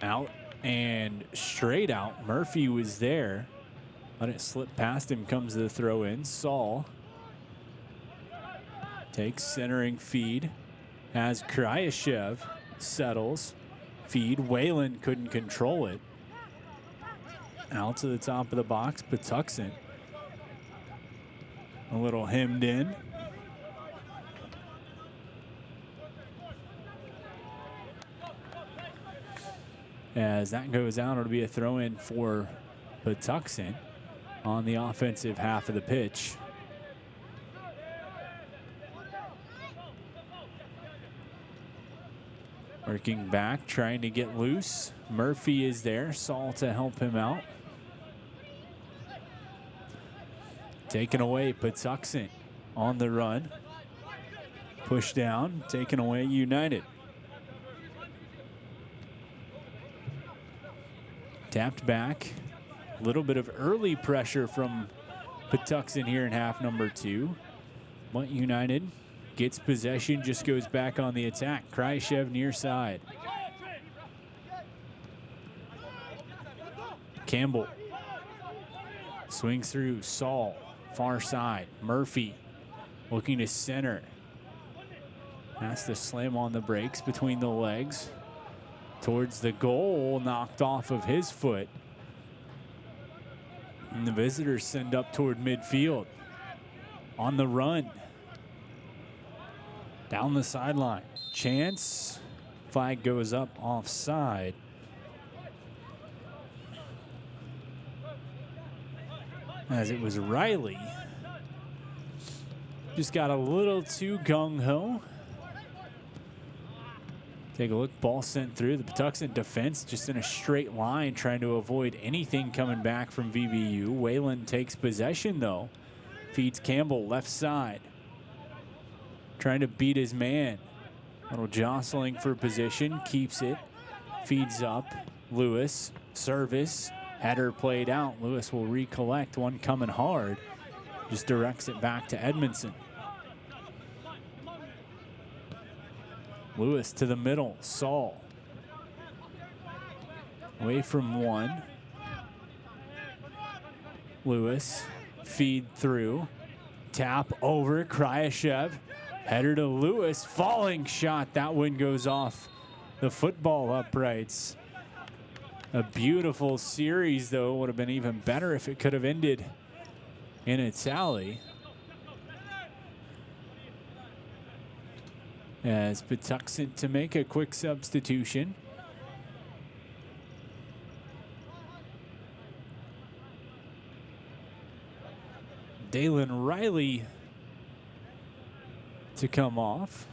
Out and straight out. Murphy was there. Let it slip past him. Comes the throw in. Saul takes centering feed as Kryashev settles. Feed. Wayland couldn't control it. Out to the top of the box. Patuxent a little hemmed in. As that goes out, it'll be a throw in for Patuxent on the offensive half of the pitch. Working back, trying to get loose. Murphy is there. Saul to help him out. Taken away, Patuxent on the run. Push down, taken away United. Tapped back. A little bit of early pressure from Patuxent here in half number 2. But United gets possession, just goes back on the attack. Kryashev near side. Campbell swings through. Saul, far side. Murphy looking to center. Has to slam on the brakes between the legs. Towards the goal, knocked off of his foot. And the visitors send up toward midfield. On the run. Down the sideline. Chance. Flag goes up offside. As it was Riley. Just got a little too gung-ho. Take a look, ball sent through. The Patuxent defense just in a straight line trying to avoid anything coming back from VBU. Whalen takes possession though. Feeds Campbell left side. Trying to beat his man. Little jostling for position, keeps it. Feeds up, Lewis, service. Header played out, Lewis will recollect, one coming hard. Just directs it back to Edmondson. Lewis to the middle, Saul. Away from one. Lewis, feed through. Tap over, Kryashev. Header to Lewis, falling shot. That one goes off the football uprights. A beautiful series, though. Would have been even better if it could have ended in a tally. As Patuxent to make a quick substitution. Dalen Riley to come off.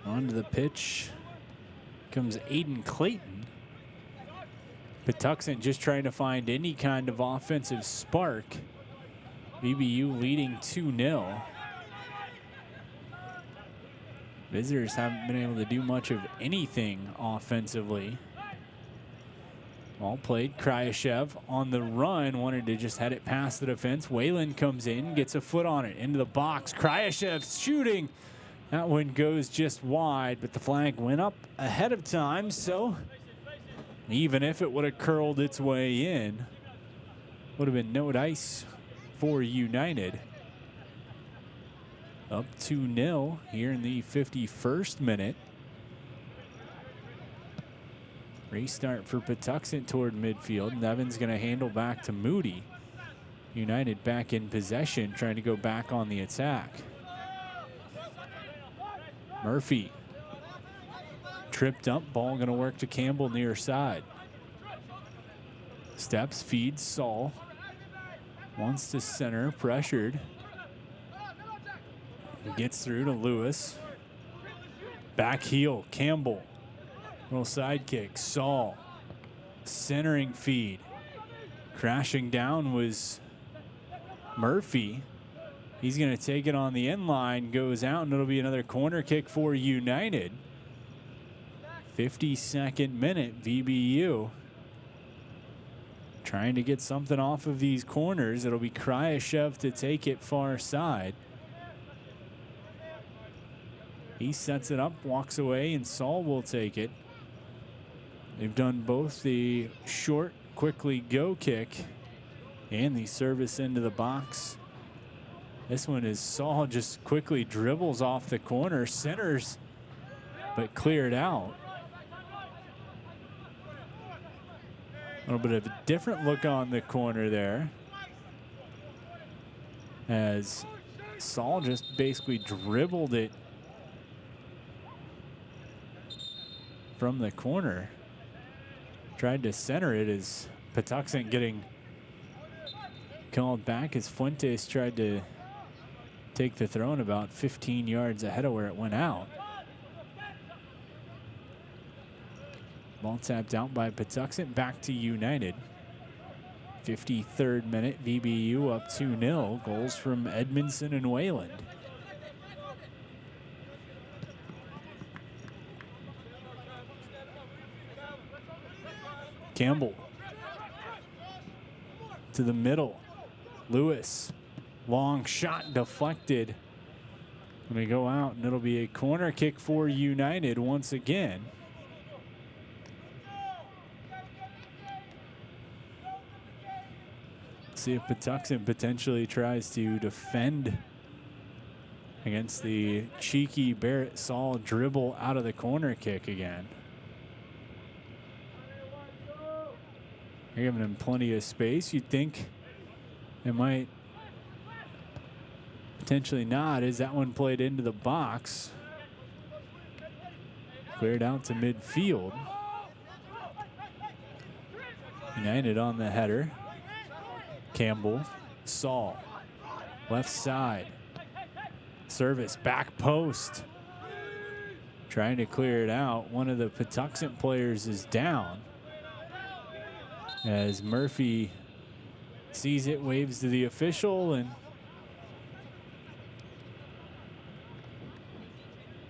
Onto the pitch comes Aiden Clayton. Patuxent just trying to find any kind of offensive spark. VBU leading 2-0. Visitors haven't been able to do much of anything offensively. Ball played, Kryashev on the run, wanted to just head it past the defense. Whalen comes in, gets a foot on it, into the box. Kryashev shooting. That one goes just wide, but the flag went up ahead of time, so even if it would have curled its way in, would have been no dice for United. Up 2-0 here in the 51st minute. Restart for Patuxent toward midfield. Nevin's going to handle back to Moody. United back in possession, trying to go back on the attack. Murphy tripped up, ball going to work to Campbell near side. Steps, feeds Saul. Wants to center, pressured. Gets through to Lewis. Back heel, Campbell. Little side kick, Saul. Centering feed. Crashing down was Murphy. He's going to take it on the end line, goes out, and it'll be another corner kick for United. 52nd minute, VBU. Trying to get something off of these corners. It'll be Kryashev to take it far side. He sets it up, walks away, and Saul will take it. They've done both the short, quickly go kick and the service into the box. This one is Saul just quickly dribbles off the corner, centers, but cleared out. A little bit of a different look on the corner there, as Saul just basically dribbled it from the corner. Tried to center it as Patuxent getting called back as Fuentes tried to take the throw about 15 yards ahead of where it went out. Ball tapped out by Patuxent, back to United. 53rd minute, VBU up 2-0. Goals from Edmondson and Wayland. Campbell to the middle. Lewis, long shot deflected. Going to go out, and it'll be a corner kick for United once again. See if Patuxent potentially tries to defend against the cheeky Barrett Saul dribble out of the corner kick again. They're giving him plenty of space. You'd think it might, potentially not, as that one played into the box. Cleared out to midfield. United on the header. Campbell, Saul, left side. Service, back post. Trying to clear it out. One of the Patuxent players is down. As Murphy sees it, waves to the official, and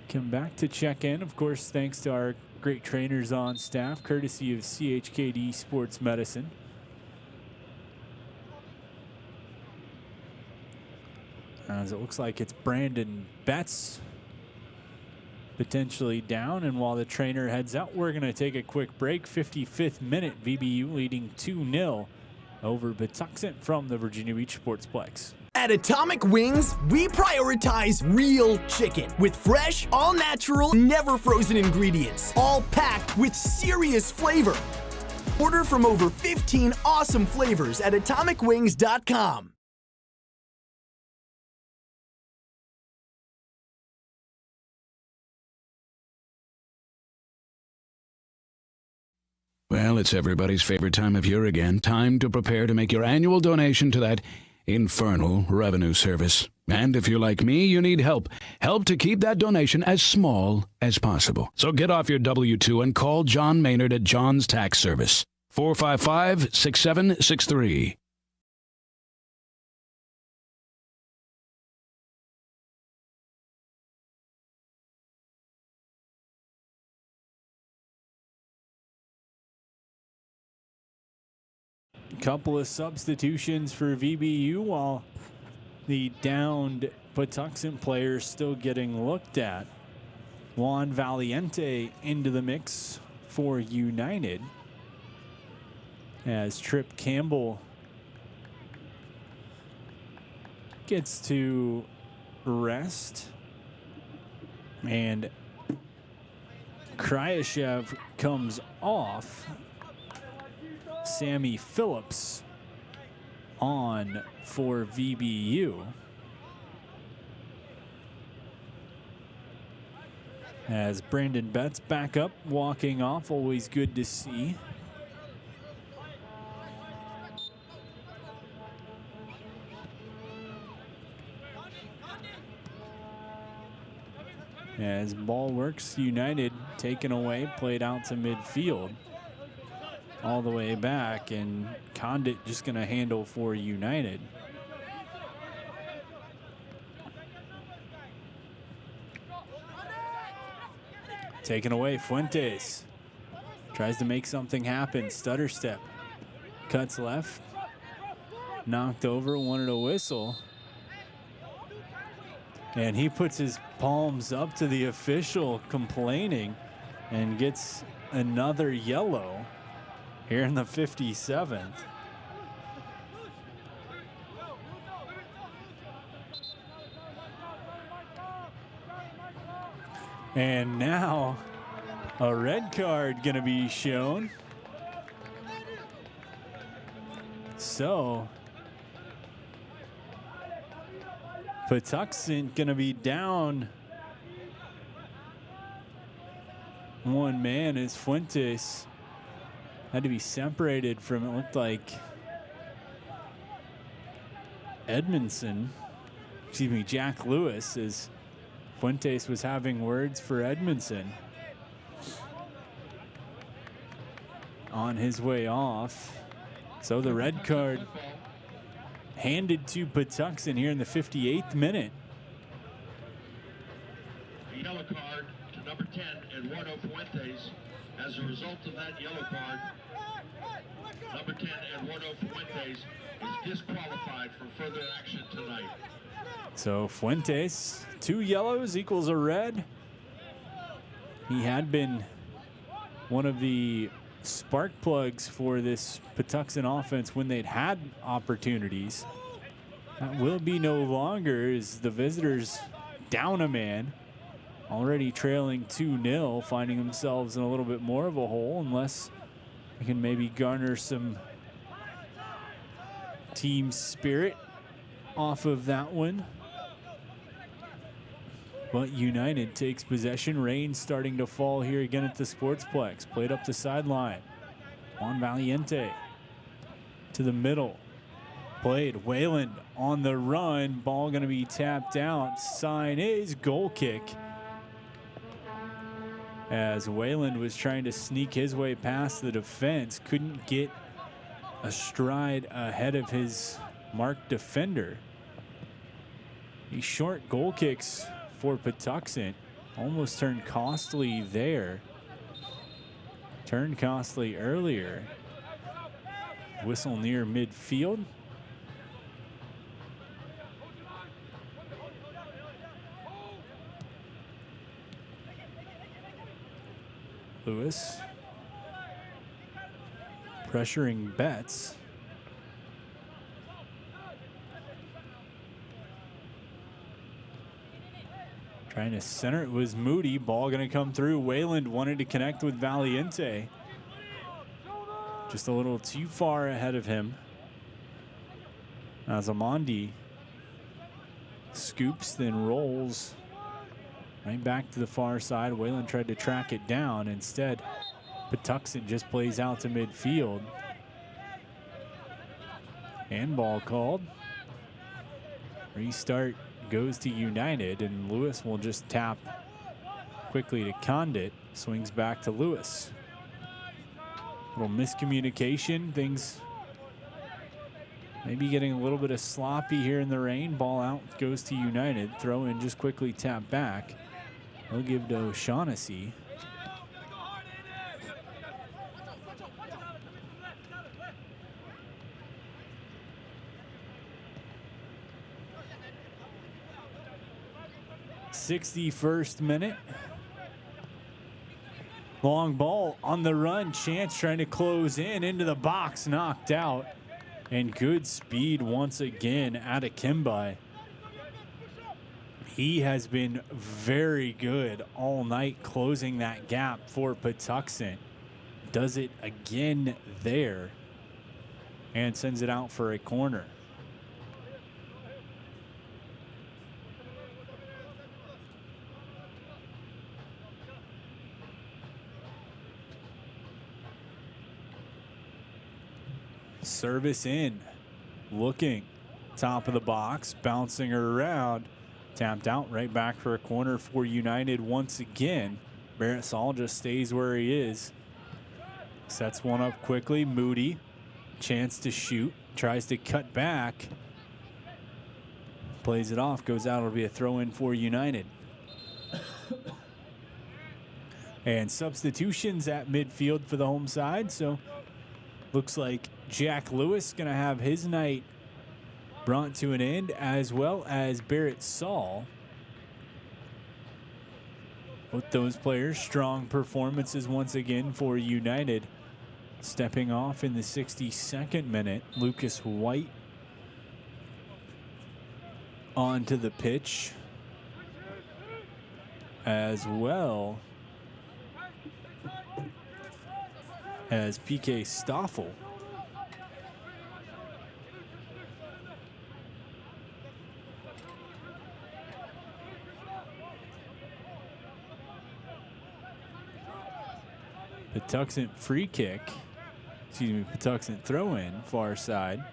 come back to check in. Of course, thanks to our great trainers on staff, courtesy of CHKD Sports Medicine. As it looks like it's Brandon Betts potentially down, and while the trainer heads out, we're going to take a quick break. 55th minute, VBU leading 2-0 over Patuxent from the Virginia Beach Sportsplex. At Atomic Wings, we prioritize real chicken with fresh, all-natural, never frozen ingredients, all packed with serious flavor. Order from over 15 awesome flavors at atomicwings.com. Well, it's everybody's favorite time of year again. Time to prepare to make your annual donation to that infernal revenue service. And if you're like me, you need help. Help to keep that donation as small as possible. So get off your W-2 and call John Maynard at John's Tax Service. 455-6763. Couple of substitutions for VBU while the downed Patuxent players still getting looked at. Juan Valiente into the mix for United as Trip Campbell gets to rest, and Kryashev comes off. Sammy Phillips on for VBU. As Brandon Betts back up, walking off, always good to see. As ball works, United taken away, played out to midfield. All the way back, and Condit just going to handle for United. Taken away, Fuentes tries to make something happen. Stutter step, cuts left, knocked over, wanted a whistle. And he puts his palms up to the official, complaining, and gets another yellow here in the 57th. And now a red card going to be shown. So Patuxent going to be down one man as Fuentes had to be separated from, it looked like, Jack Lewis, as Fuentes was having words for Edmondson. On his way off. So the red card handed to Patuxent here in the 58th minute. A yellow card to number 10, Eduardo Fuentes. As a result of that yellow card, number 10, Eduardo Fuentes, is disqualified for further action tonight. So Fuentes, 2 yellows equals a red. He had been one of the spark plugs for this Patuxent offense when they'd had opportunities. That will be no longer as the visitors down a man. Already trailing 2-0, finding themselves in a little bit more of a hole unless they can maybe garner some team spirit off of that one. But United takes possession. Rain starting to fall here again at the Sportsplex. Played up the sideline. Juan Valiente to the middle. Played. Wayland on the run. Ball going to be tapped out. Sign is goal kick. As Wayland was trying to sneak his way past the defense, couldn't get a stride ahead of his marked defender. These short goal kicks for Patuxent almost turned costly there. Turned costly earlier. Whistle near midfield. Lewis pressuring Betts. Trying to center it was Moody. Ball going to come through. Wayland wanted to connect with Valiente. Just a little too far ahead of him. As Amandi scoops, then rolls right back to the far side. Wayland tried to track it down. Instead, Patuxent just plays out to midfield. Handball called. Restart goes to United, and Lewis will just tap quickly to Condit. Swings back to Lewis. Little miscommunication. Things maybe getting a little bit of sloppy here in the rain. Ball out goes to United. Throw in just quickly tap back. They'll give to O'Shaughnessy. '61st minute. Long ball on the run. Chance trying to close in into the box. Knocked out. And good speed once again out of Kimbai. He has been very good all night closing that gap for Patuxent. Does it again there. And sends it out for a corner. Service in, looking, top of the box, bouncing around, tapped out right back for a corner for United once again. Barrett Saul just stays where he is. Sets one up quickly, Moody, chance to shoot, tries to cut back, plays it off, goes out, it'll be a throw in for United. And substitutions at midfield for the home side, so looks like Jack Lewis going to have his night brought to an end, as well as Barrett Saul. With those players, strong performances once again for United. Stepping off in the 62nd minute, Lucas White onto the pitch, as well as PK Stoffel. Patuxent free kick, Patuxent throw in, far side.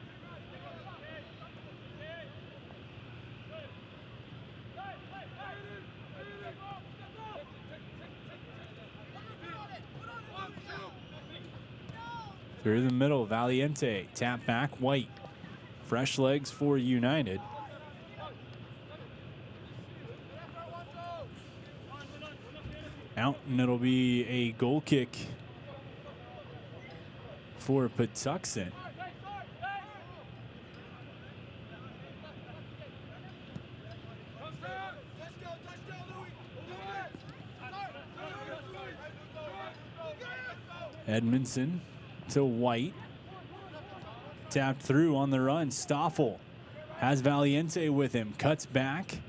Through the middle, Valiente, tap back, White. Fresh legs for United. Out, and it'll be a goal kick for Patuxent. Edmondson to White. Tapped through on the run. Stoffel has Valiente with him. Cuts back.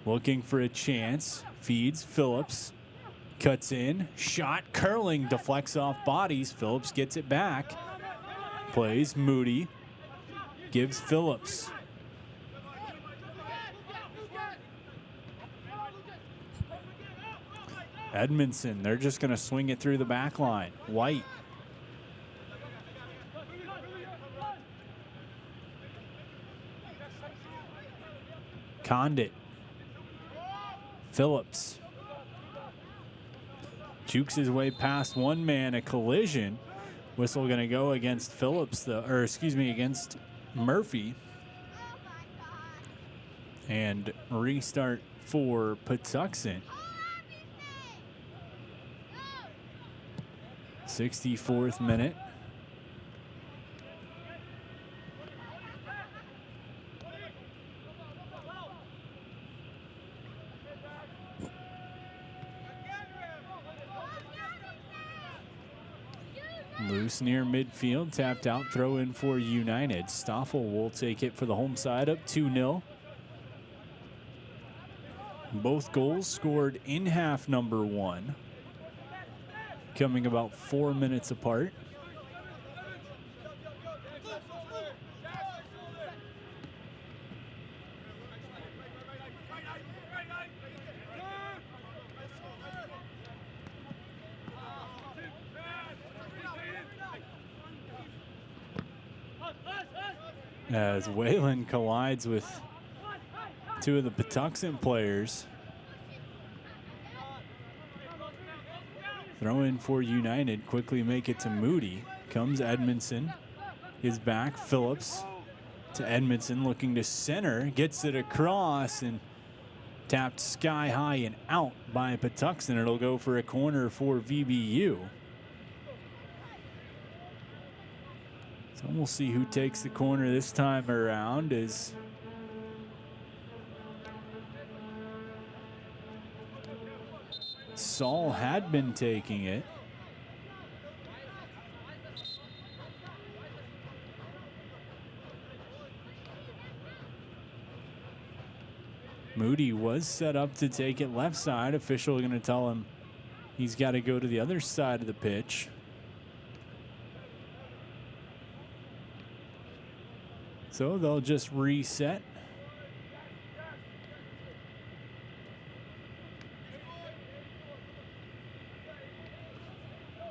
looking for a chance. Feeds Phillips. Cuts in. Shot curling. Deflects off bodies. Phillips gets it back. Plays Moody. Gives Phillips. Edmondson, they're just going to swing it through the back line. White. Condit. Phillips. Jukes his way past one man, a collision. Whistle going to go against Phillips, against Murphy. And restart for Patuxent. 64th minute. Loose near midfield, tapped out, throw in for United. Stoffel will take it for the home side, up 2-0. Both goals scored in half number one, coming about 4 minutes apart. As Whalen collides with two of the Patuxent players. Throw in for United, quickly make it to Moody. Comes Edmondson, his back, Phillips to Edmondson, looking to center, gets it across and tapped sky high and out by Patuxent. It'll go for a corner for VBU. So we'll see who takes the corner this time around. As Saul had been taking it. Moody was set up to take it left side. Official going to tell him he's got to go to the other side of the pitch. So they'll just reset.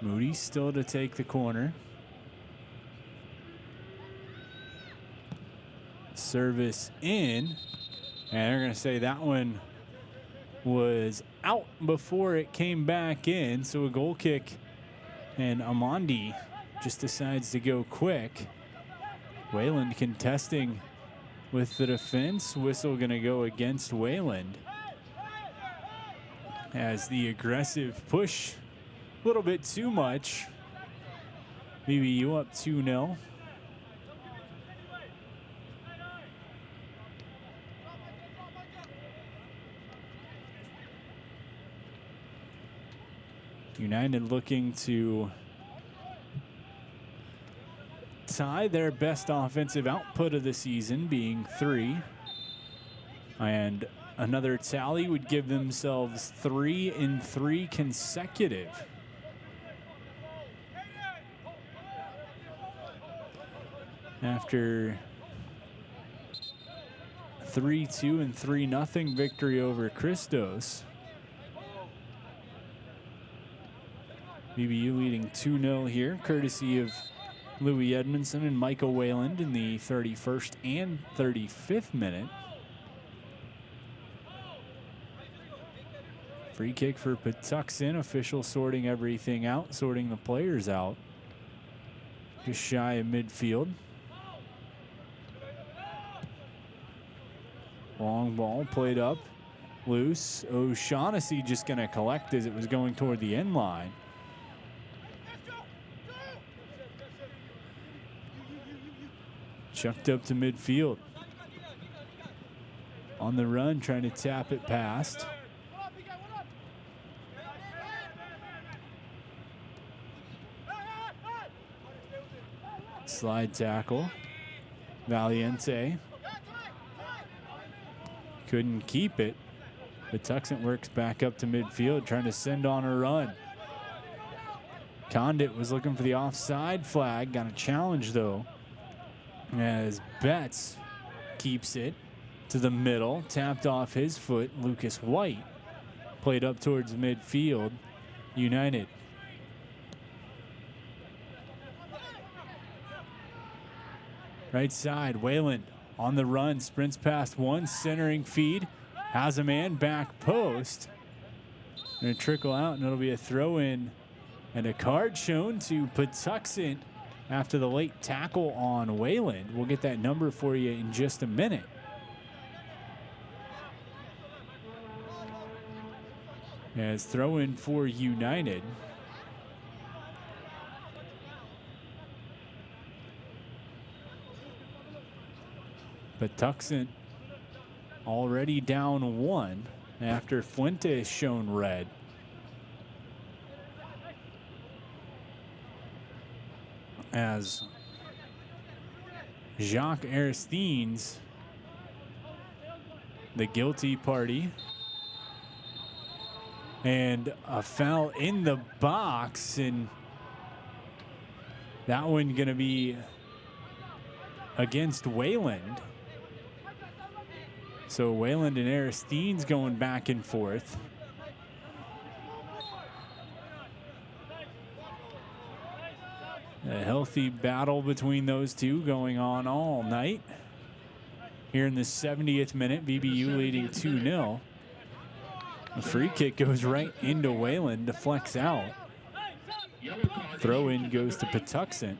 Moody still to take the corner. Service in. And they're going to say that one was out before it came back in. So a goal kick. And Amandi just decides to go quick. Wayland contesting with the defense. Whistle going to go against Wayland. As the aggressive push, a little bit too much. VBU up 2-0. United looking to tie their best offensive output of the season, being 3. And another tally would give themselves 3-3 consecutive. After 3-2 and 3-0 victory over Christos. VBU leading 2-0 here, courtesy of Louis Edmondson and Michael Wayland in the 31st and 35th minute. Free kick for Patuxent. Official sorting everything out, sorting the players out. Just shy of midfield. Long ball played up, loose. O'Shaughnessy just going to collect as it was going toward the end line. Chucked up to midfield. On the run, trying to tap it past. Slide tackle. Valiente couldn't keep it. Patuxent works back up to midfield, trying to send on a run. Condit was looking for the offside flag. Got a challenge, though, as Betts keeps it to the middle. Tapped off his foot. Lucas White played up towards midfield. United. Right side, Wayland on the run. Sprints past one, centering feed. Has a man, back post. Gonna trickle out, and it'll be a throw in. And a card shown to Patuxent after the late tackle on Wayland. We'll get that number for you in just a minute. As throw in for United. Patuxent already down one after Fuentes shown red. As Jacques Aristines, the guilty party, and a foul in the box, and that one gonna be against Wayland. So Wayland and Aristines going back and forth. A healthy battle between those two going on all night. Here in the 70th minute, VBU leading 2-0. A free kick goes right into Wayland, deflects out. Throw in goes to Patuxent.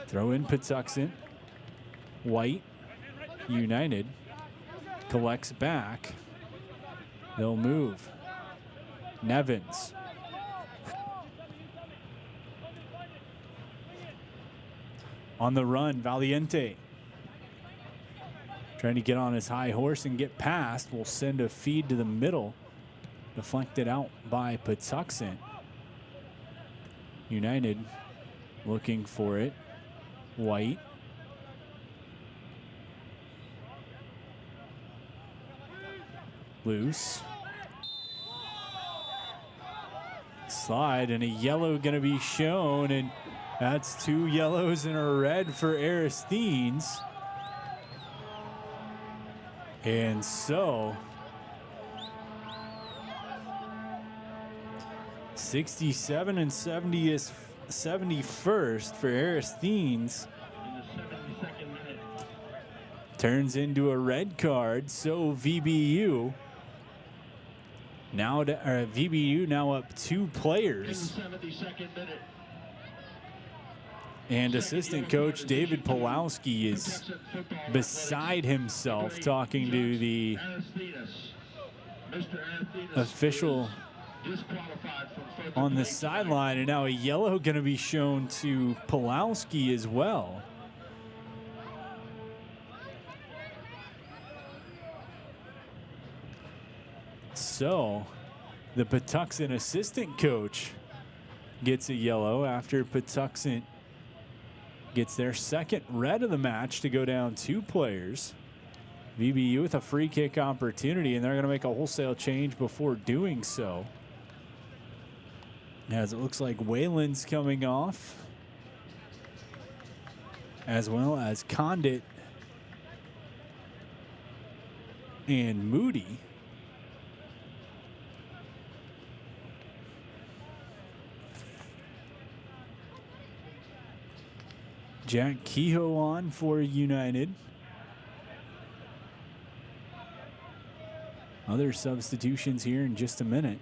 Throw in Patuxent. White, United, collects back. They'll move. Nevins. On the run, Valiente. Trying to get on his high horse and get past. Will send a feed to the middle. Deflected out by Patuxent. United looking for it. White. Loose. Slide, and a yellow gonna be shown, and that's 2 yellows and a red for Aristines. And so 67 and 71st for Aristines. Turns into a red card, so VBU now VBU now up 2 players. And assistant coach David Pulowski is beside himself talking to the official on the sideline, and now a yellow going to be shown to Pulowski as well. So the Patuxent assistant coach gets a yellow after Patuxent gets their second red of the match to go down 2 players. VBU with a free kick opportunity, and they're going to make a wholesale change before doing so. As it looks like Wayland's coming off, as well as Condit and Moody. Jack Kehoe on for United. Other substitutions here in just a minute.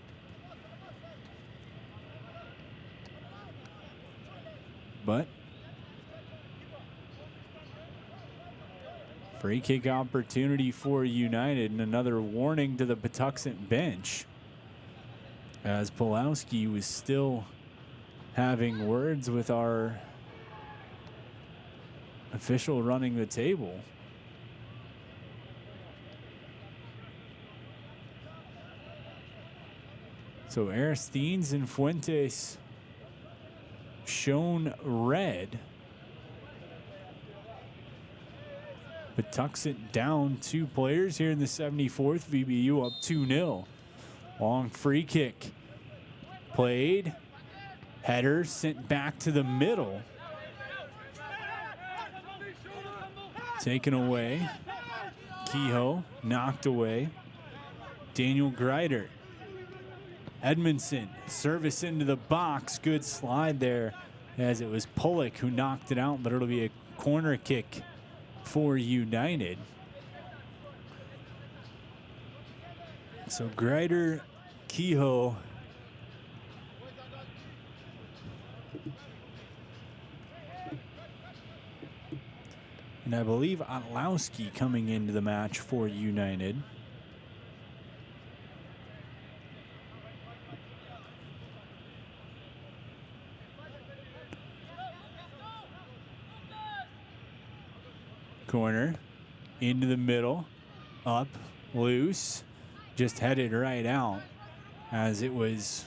But free kick opportunity for United, and another warning to the Patuxent bench, as Pulowski was still having words with our official running the table. So Aristines and Fuentes shown red. Patuxent down 2 players here in the 74th. VBU up 2-0. Long free kick. Played. Header sent back to the middle. Taken away. Kehoe knocked away. Daniel Greider. Edmondson, service into the box. Good slide there as it was Pullock who knocked it out, but it'll be a corner kick for United. So Greider, Kehoe, and I believe Otlowski coming into the match for United. Corner, into the middle, up, loose, just headed right out as it was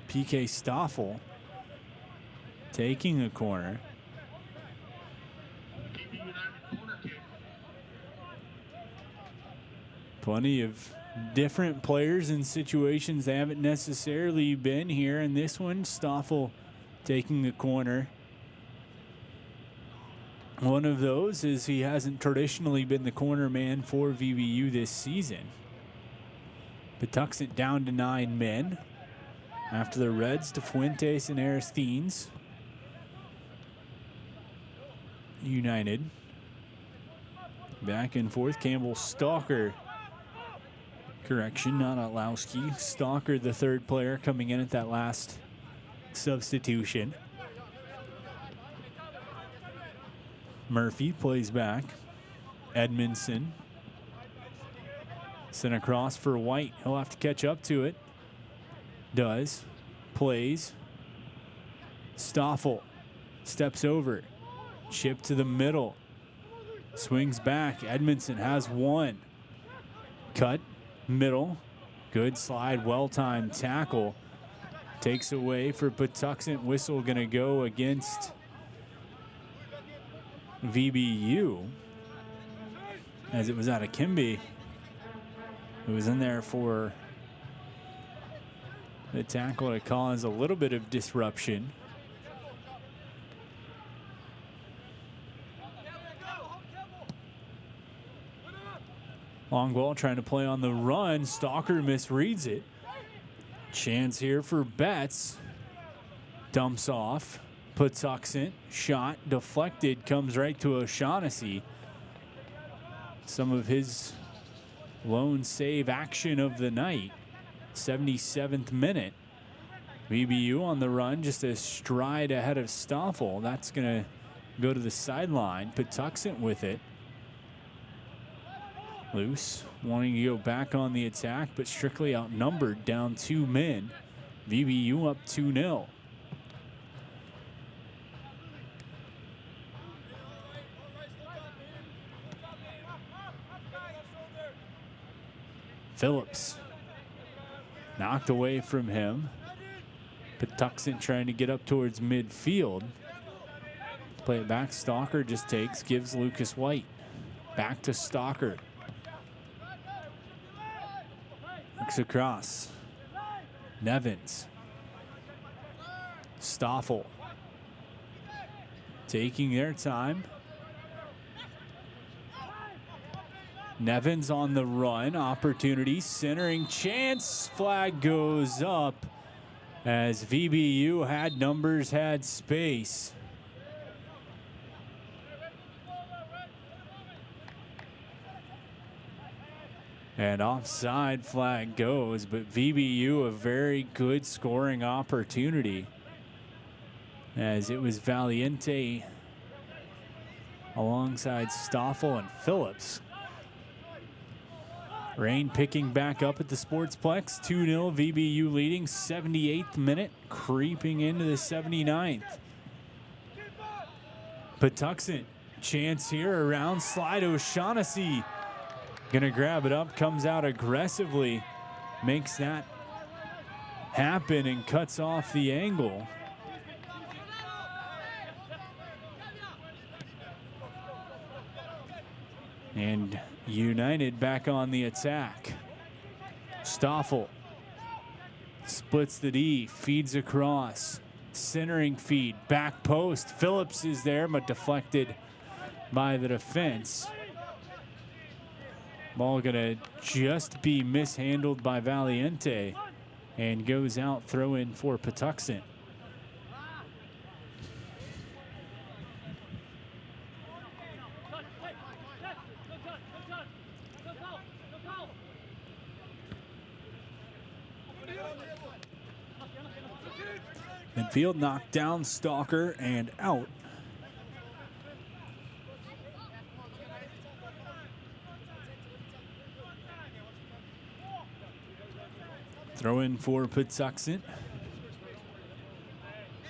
PK Stoffel taking a corner. Plenty of different players in situations they haven't necessarily been here. In this one, Stoffel taking the corner. One of those is he hasn't traditionally been the corner man for VBU this season. Patuxent down to 9 men after the Reds to Fuentes and Aristines. United back and forth. Campbell Stalker. Correction, not Otlowski. Stalker, the 3rd player, coming in at that last substitution. Murphy plays back. Edmondson sent across for White. He'll have to catch up to it. Does. Plays. Stoffel steps over. Chip to the middle. Swings back. Edmondson has one. Cut. Middle. Good slide. Well-timed tackle. Takes away for Patuxent. Whistle going to go against VBU as it was out of Kimby, who was in there for the tackle to cause a little bit of disruption. Long ball trying to play on the run. Stalker misreads it. Chance here for Betts. Dumps off. Patuxent, shot deflected, comes right to O'Shaughnessy. Some of his lone save action of the night. 77th minute. VBU on the run, just a stride ahead of Stoffel. That's going to go to the sideline. Patuxent with it. Loose, wanting to go back on the attack, but strictly outnumbered, down 2 men. VBU up 2-0. Phillips knocked away from him. Patuxent trying to get up towards midfield. Play it back. Stalker just takes, gives Lucas White. Back to Stalker. Looks across. Nevins. Stoffel. Taking their time. Nevins on the run, opportunity, centering chance, flag goes up as VBU had numbers, had space. And offside flag goes, but VBU a very good scoring opportunity as it was Valiente alongside Stoffel and Phillips. Rain picking back up at the Sportsplex. 2-0, VBU leading. 78th minute, creeping into the 79th. Patuxent, chance here around slide. O'Shaughnessy gonna grab it up, comes out aggressively, makes that happen and cuts off the angle. And United back on the attack. Stoffel splits the D, feeds across. Centering feed, back post. Phillips is there, but deflected by the defense. Ball gonna just be mishandled by Valiente and goes out, throw in for Patuxent. Midfield knocked down, Stalker, and out. Throw in for Patuxent.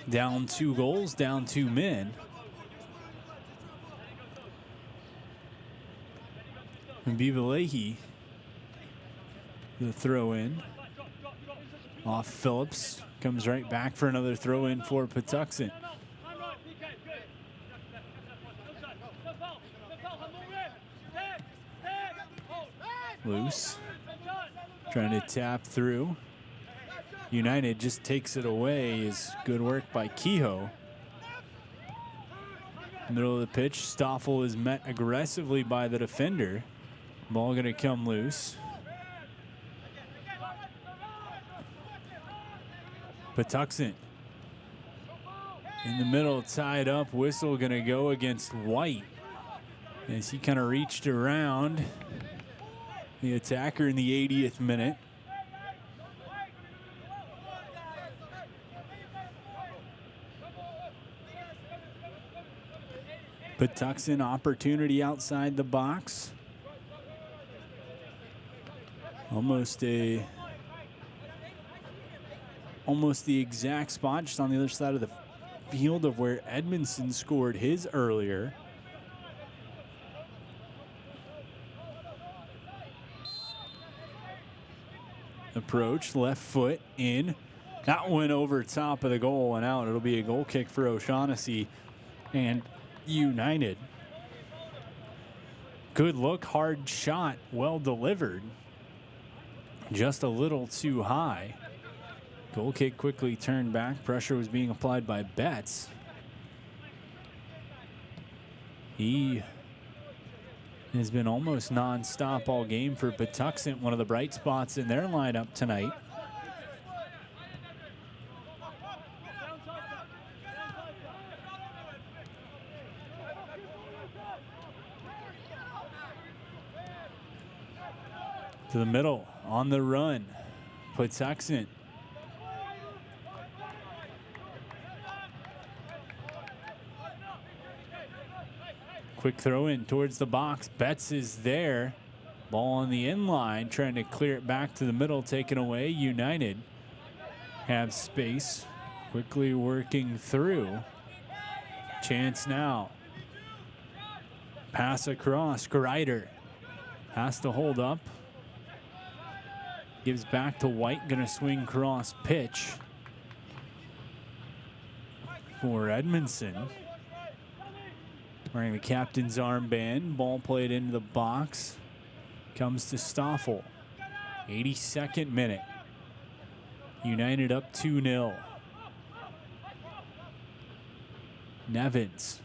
Down 2 goals, down 2 men. And Bivalehi, the throw in. Off Phillips. Comes right back for another throw in for Patuxent. Loose. Trying to tap through. United just takes it away. Is good work by Kehoe. Middle of the pitch. Stoffel is met aggressively by the defender. Ball going to come loose. Patuxent in the middle, tied up. Whistle going to go against White as he kind of reached around the attacker in the 80th minute. Patuxent opportunity outside the box. Almost the exact spot, just on the other side of the field of where Edmondson scored his earlier. Approach, left foot in. That went over top of the goal and out. It'll be a goal kick for O'Shaughnessy and United. Good look, hard shot, well delivered. Just a little too high. Goal kick quickly turned back. Pressure was being applied by Betts. He has been almost non-stop all game for Patuxent, one of the bright spots in their lineup tonight. To the middle, on the run, Patuxent. Quick throw in towards the box. Betts is there. Ball on the end line, trying to clear it back to the middle, taken away. United have space. Quickly working through. Chance now. Pass across. Greider has to hold up. Gives back to White. Going to swing cross pitch for Edmondson. Wearing the captain's armband. Ball played into the box. Comes to Stoffel. 82nd minute. United up 2-0. Nevins.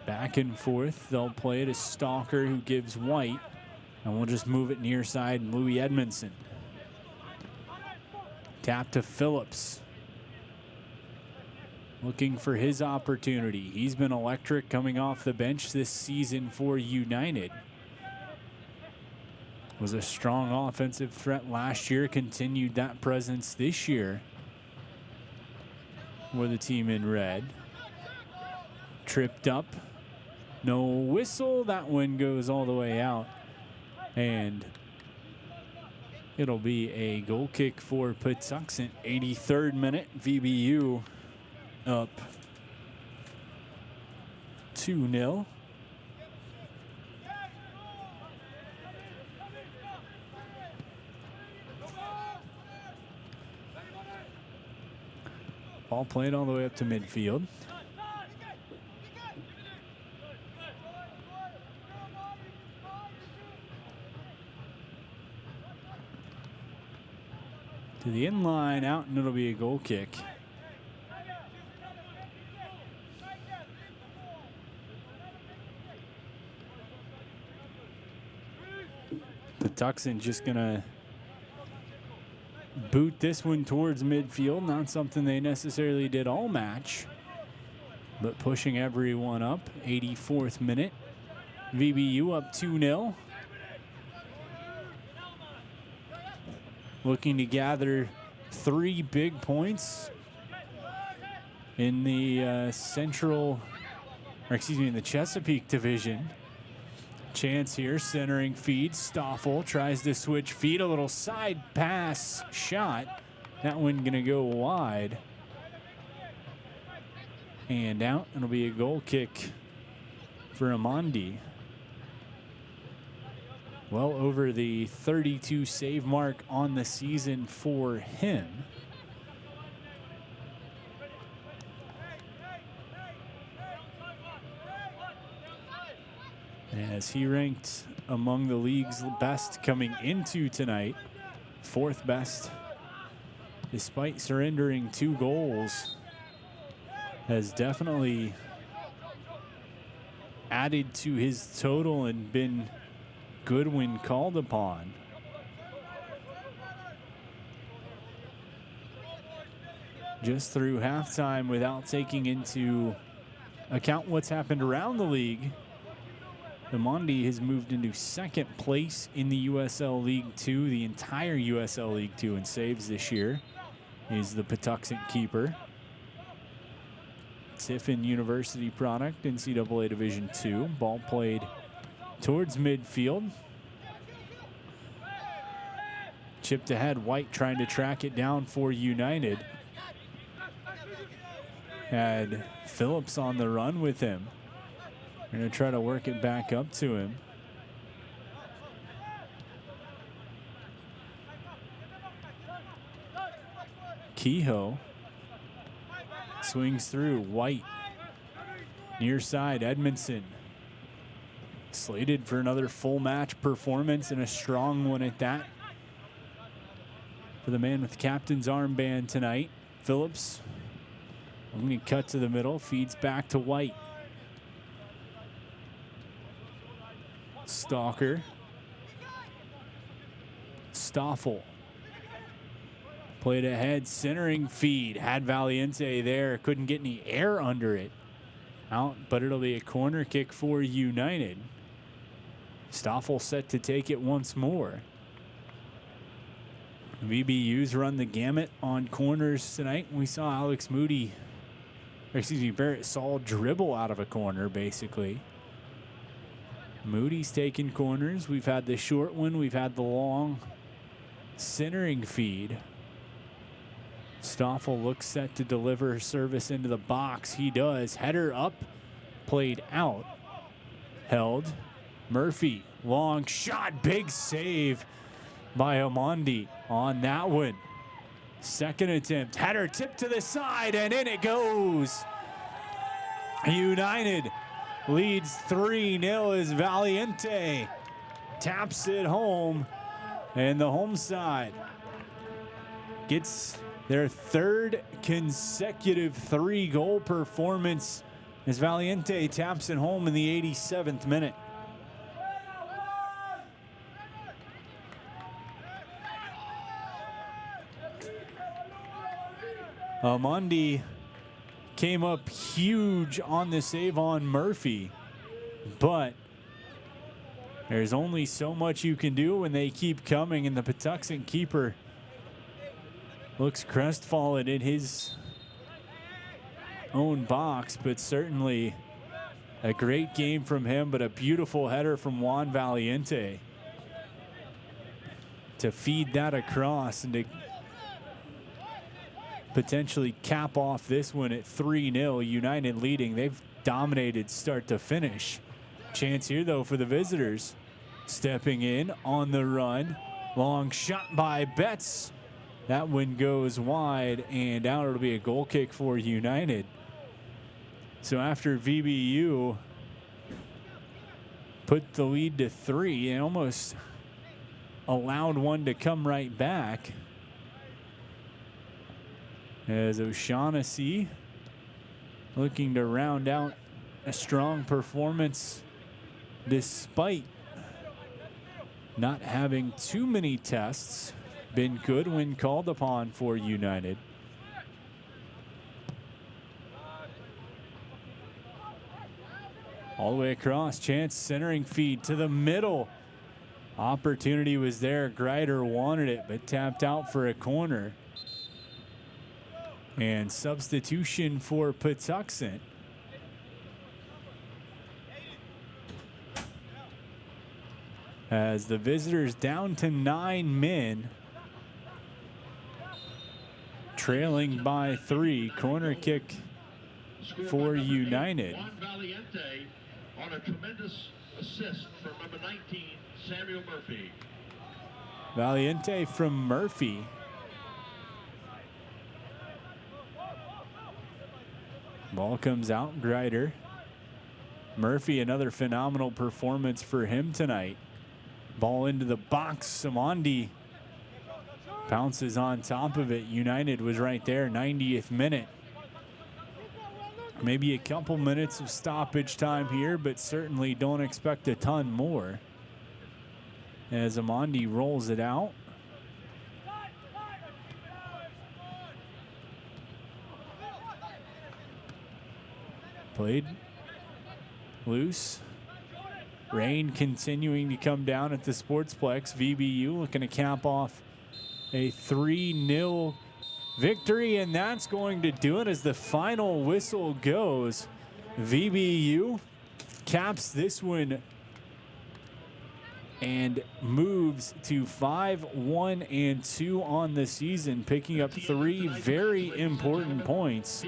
Back and forth. They'll play it as Stalker, who gives White. And we'll just move it near side. Louis Edmondson. Tap to Phillips. Looking for his opportunity. He's been electric coming off the bench this season for United. Was a strong offensive threat last year. Continued that presence this year with the team in red. Tripped up. No whistle. That one goes all the way out. And it'll be a goal kick for Patuxent. 83rd minute. VBU up 2-0. Ball played all the way up to midfield. To the inline, out, and it'll be a goal kick. Patuxent just gonna boot this one towards midfield. Not something they necessarily did all match, but pushing everyone up. 84th minute. VBU up 2-0. Looking to gather 3 big points in the in the Chesapeake division. Chance here, centering feed. Stoffel tries to switch feet. A little side pass shot. That one gonna go wide. And out. It'll be a goal kick for Amandi. Well over the 32 save mark on the season for him. As he ranked among the league's best coming into tonight, 4th best, despite surrendering 2 goals, has definitely added to his total and been good when called upon. Just through halftime, without taking into account what's happened around the league, Amandi has moved into 2nd place in the USL League 2, the entire USL League 2 in saves this year. He's the Patuxent keeper. Tiffin University product, NCAA Division II. Ball played towards midfield. Chipped ahead, White trying to track it down for United. Had Phillips on the run with him. They're going to try to work it back up to him. Kehoe swings through. White near side. Edmondson slated for another full match performance, and a strong one at that for the man with the captain's armband tonight. Phillips, I'm going to cut to the middle, feeds back to White. Stalker. Stoffel. Played ahead, centering feed. Had Valiente there. Couldn't get any air under it. Out, but it'll be a corner kick for United. Stoffel set to take it once more. VBU's run the gamut on corners tonight. We saw Alex Moody, Barrett Saul dribble out of a corner, basically. Moody's taking corners. We've had the short one. We've had the long centering feed. Stoffel looks set to deliver service into the box. He does. Header up, played out. Held. Murphy, long shot, big save by Amandi on that one. Second attempt, header tipped to the side, and in it goes. United leads 3-0 as Valiente taps it home, and the home side gets their 3rd consecutive 3-goal performance as Valiente taps it home in the 87th minute. Amandi came up huge on the save on Murphy, but there's only so much you can do when they keep coming, and the Patuxent keeper looks crestfallen in his own box, but certainly a great game from him, but a beautiful header from Juan Valiente to feed that across and to potentially cap off this one at 3-0. United leading. They've dominated start to finish. Chance here, though, for the visitors. Stepping in on the run. Long shot by Betts. That one goes wide and out. It'll be a goal kick for United. So after VBU put the lead to 3 and almost allowed one to come right back, as O'Shaughnessy looking to round out a strong performance despite not having too many tests. Been good when called upon for United. All the way across, chance centering feed to the middle. Opportunity was there. Greider wanted it, but tapped out for a corner. And substitution for Patuxent. As the visitors down to 9 men. Trailing by 3. Corner kick for United. Juan Valiente on a tremendous assist from number 19, Samuel Murphy. Valiente from Murphy. Ball comes out, Greider. Murphy, another phenomenal performance for him tonight. Ball into the box. Samandi bounces on top of it. United was right there, 90th minute. Maybe a couple minutes of stoppage time here, but certainly don't expect a ton more. As Amandi rolls it out. Played loose. Rain continuing to come down at the Sportsplex. VBU looking to cap off a 3-0 victory, and that's going to do it as the final whistle goes. VBU caps this one and moves to 5-1-2 on the season, picking up 3 very important points.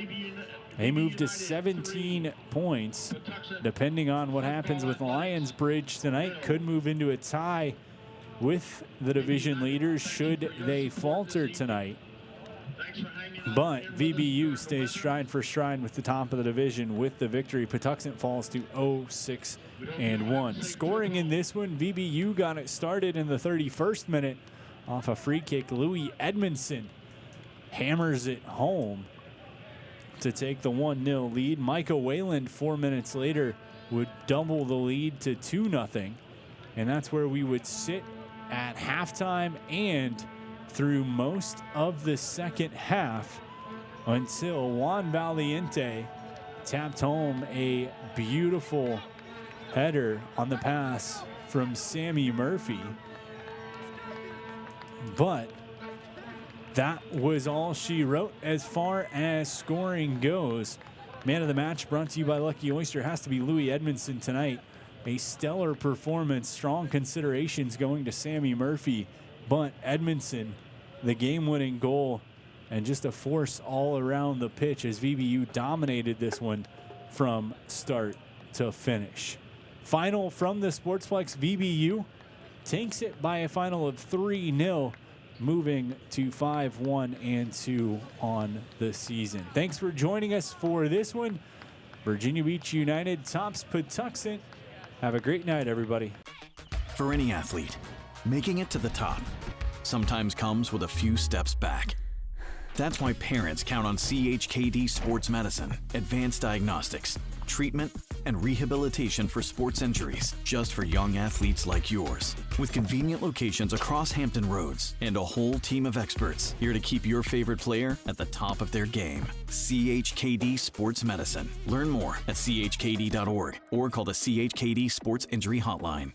They move to 17 points. Depending on what happens with Lionsbridge tonight, could move into a tie with the division leaders should they falter tonight. But VBU stays stride for stride with the top of the division with the victory. Patuxent falls to 0-6-1. Scoring in this one, VBU got it started in the 31st minute off a free kick. Louis Edmondson hammers it home to take the 1-0 lead. Micah Wayland 4 minutes later would double the lead to 2-0. And that's where we would sit at halftime and through most of the second half until Juan Valiente tapped home a beautiful header on the pass from Sammy Murphy. But that was all she wrote as far as scoring goes. Man of the match brought to you by Lucky Oyster has to be Louis Edmondson tonight. A stellar performance, strong considerations going to Sammy Murphy, but Edmondson, the game-winning goal, and just a force all around the pitch as VBU dominated this one from start to finish. Final from the Sportsplex, VBU takes it by a final of 3-0, moving to 5-1-2 on the season. Thanks for joining us for this one. Virginia Beach United tops Patuxent. Have a great night, everybody. For any athlete, making it to the top sometimes comes with a few steps back. That's why parents count on CHKD Sports Medicine, advanced diagnostics, treatment, and rehabilitation for sports injuries, just for young athletes like yours. With convenient locations across Hampton Roads and a whole team of experts here to keep your favorite player at the top of their game. CHKD Sports Medicine. Learn more at chkd.org or call the CHKD Sports Injury Hotline.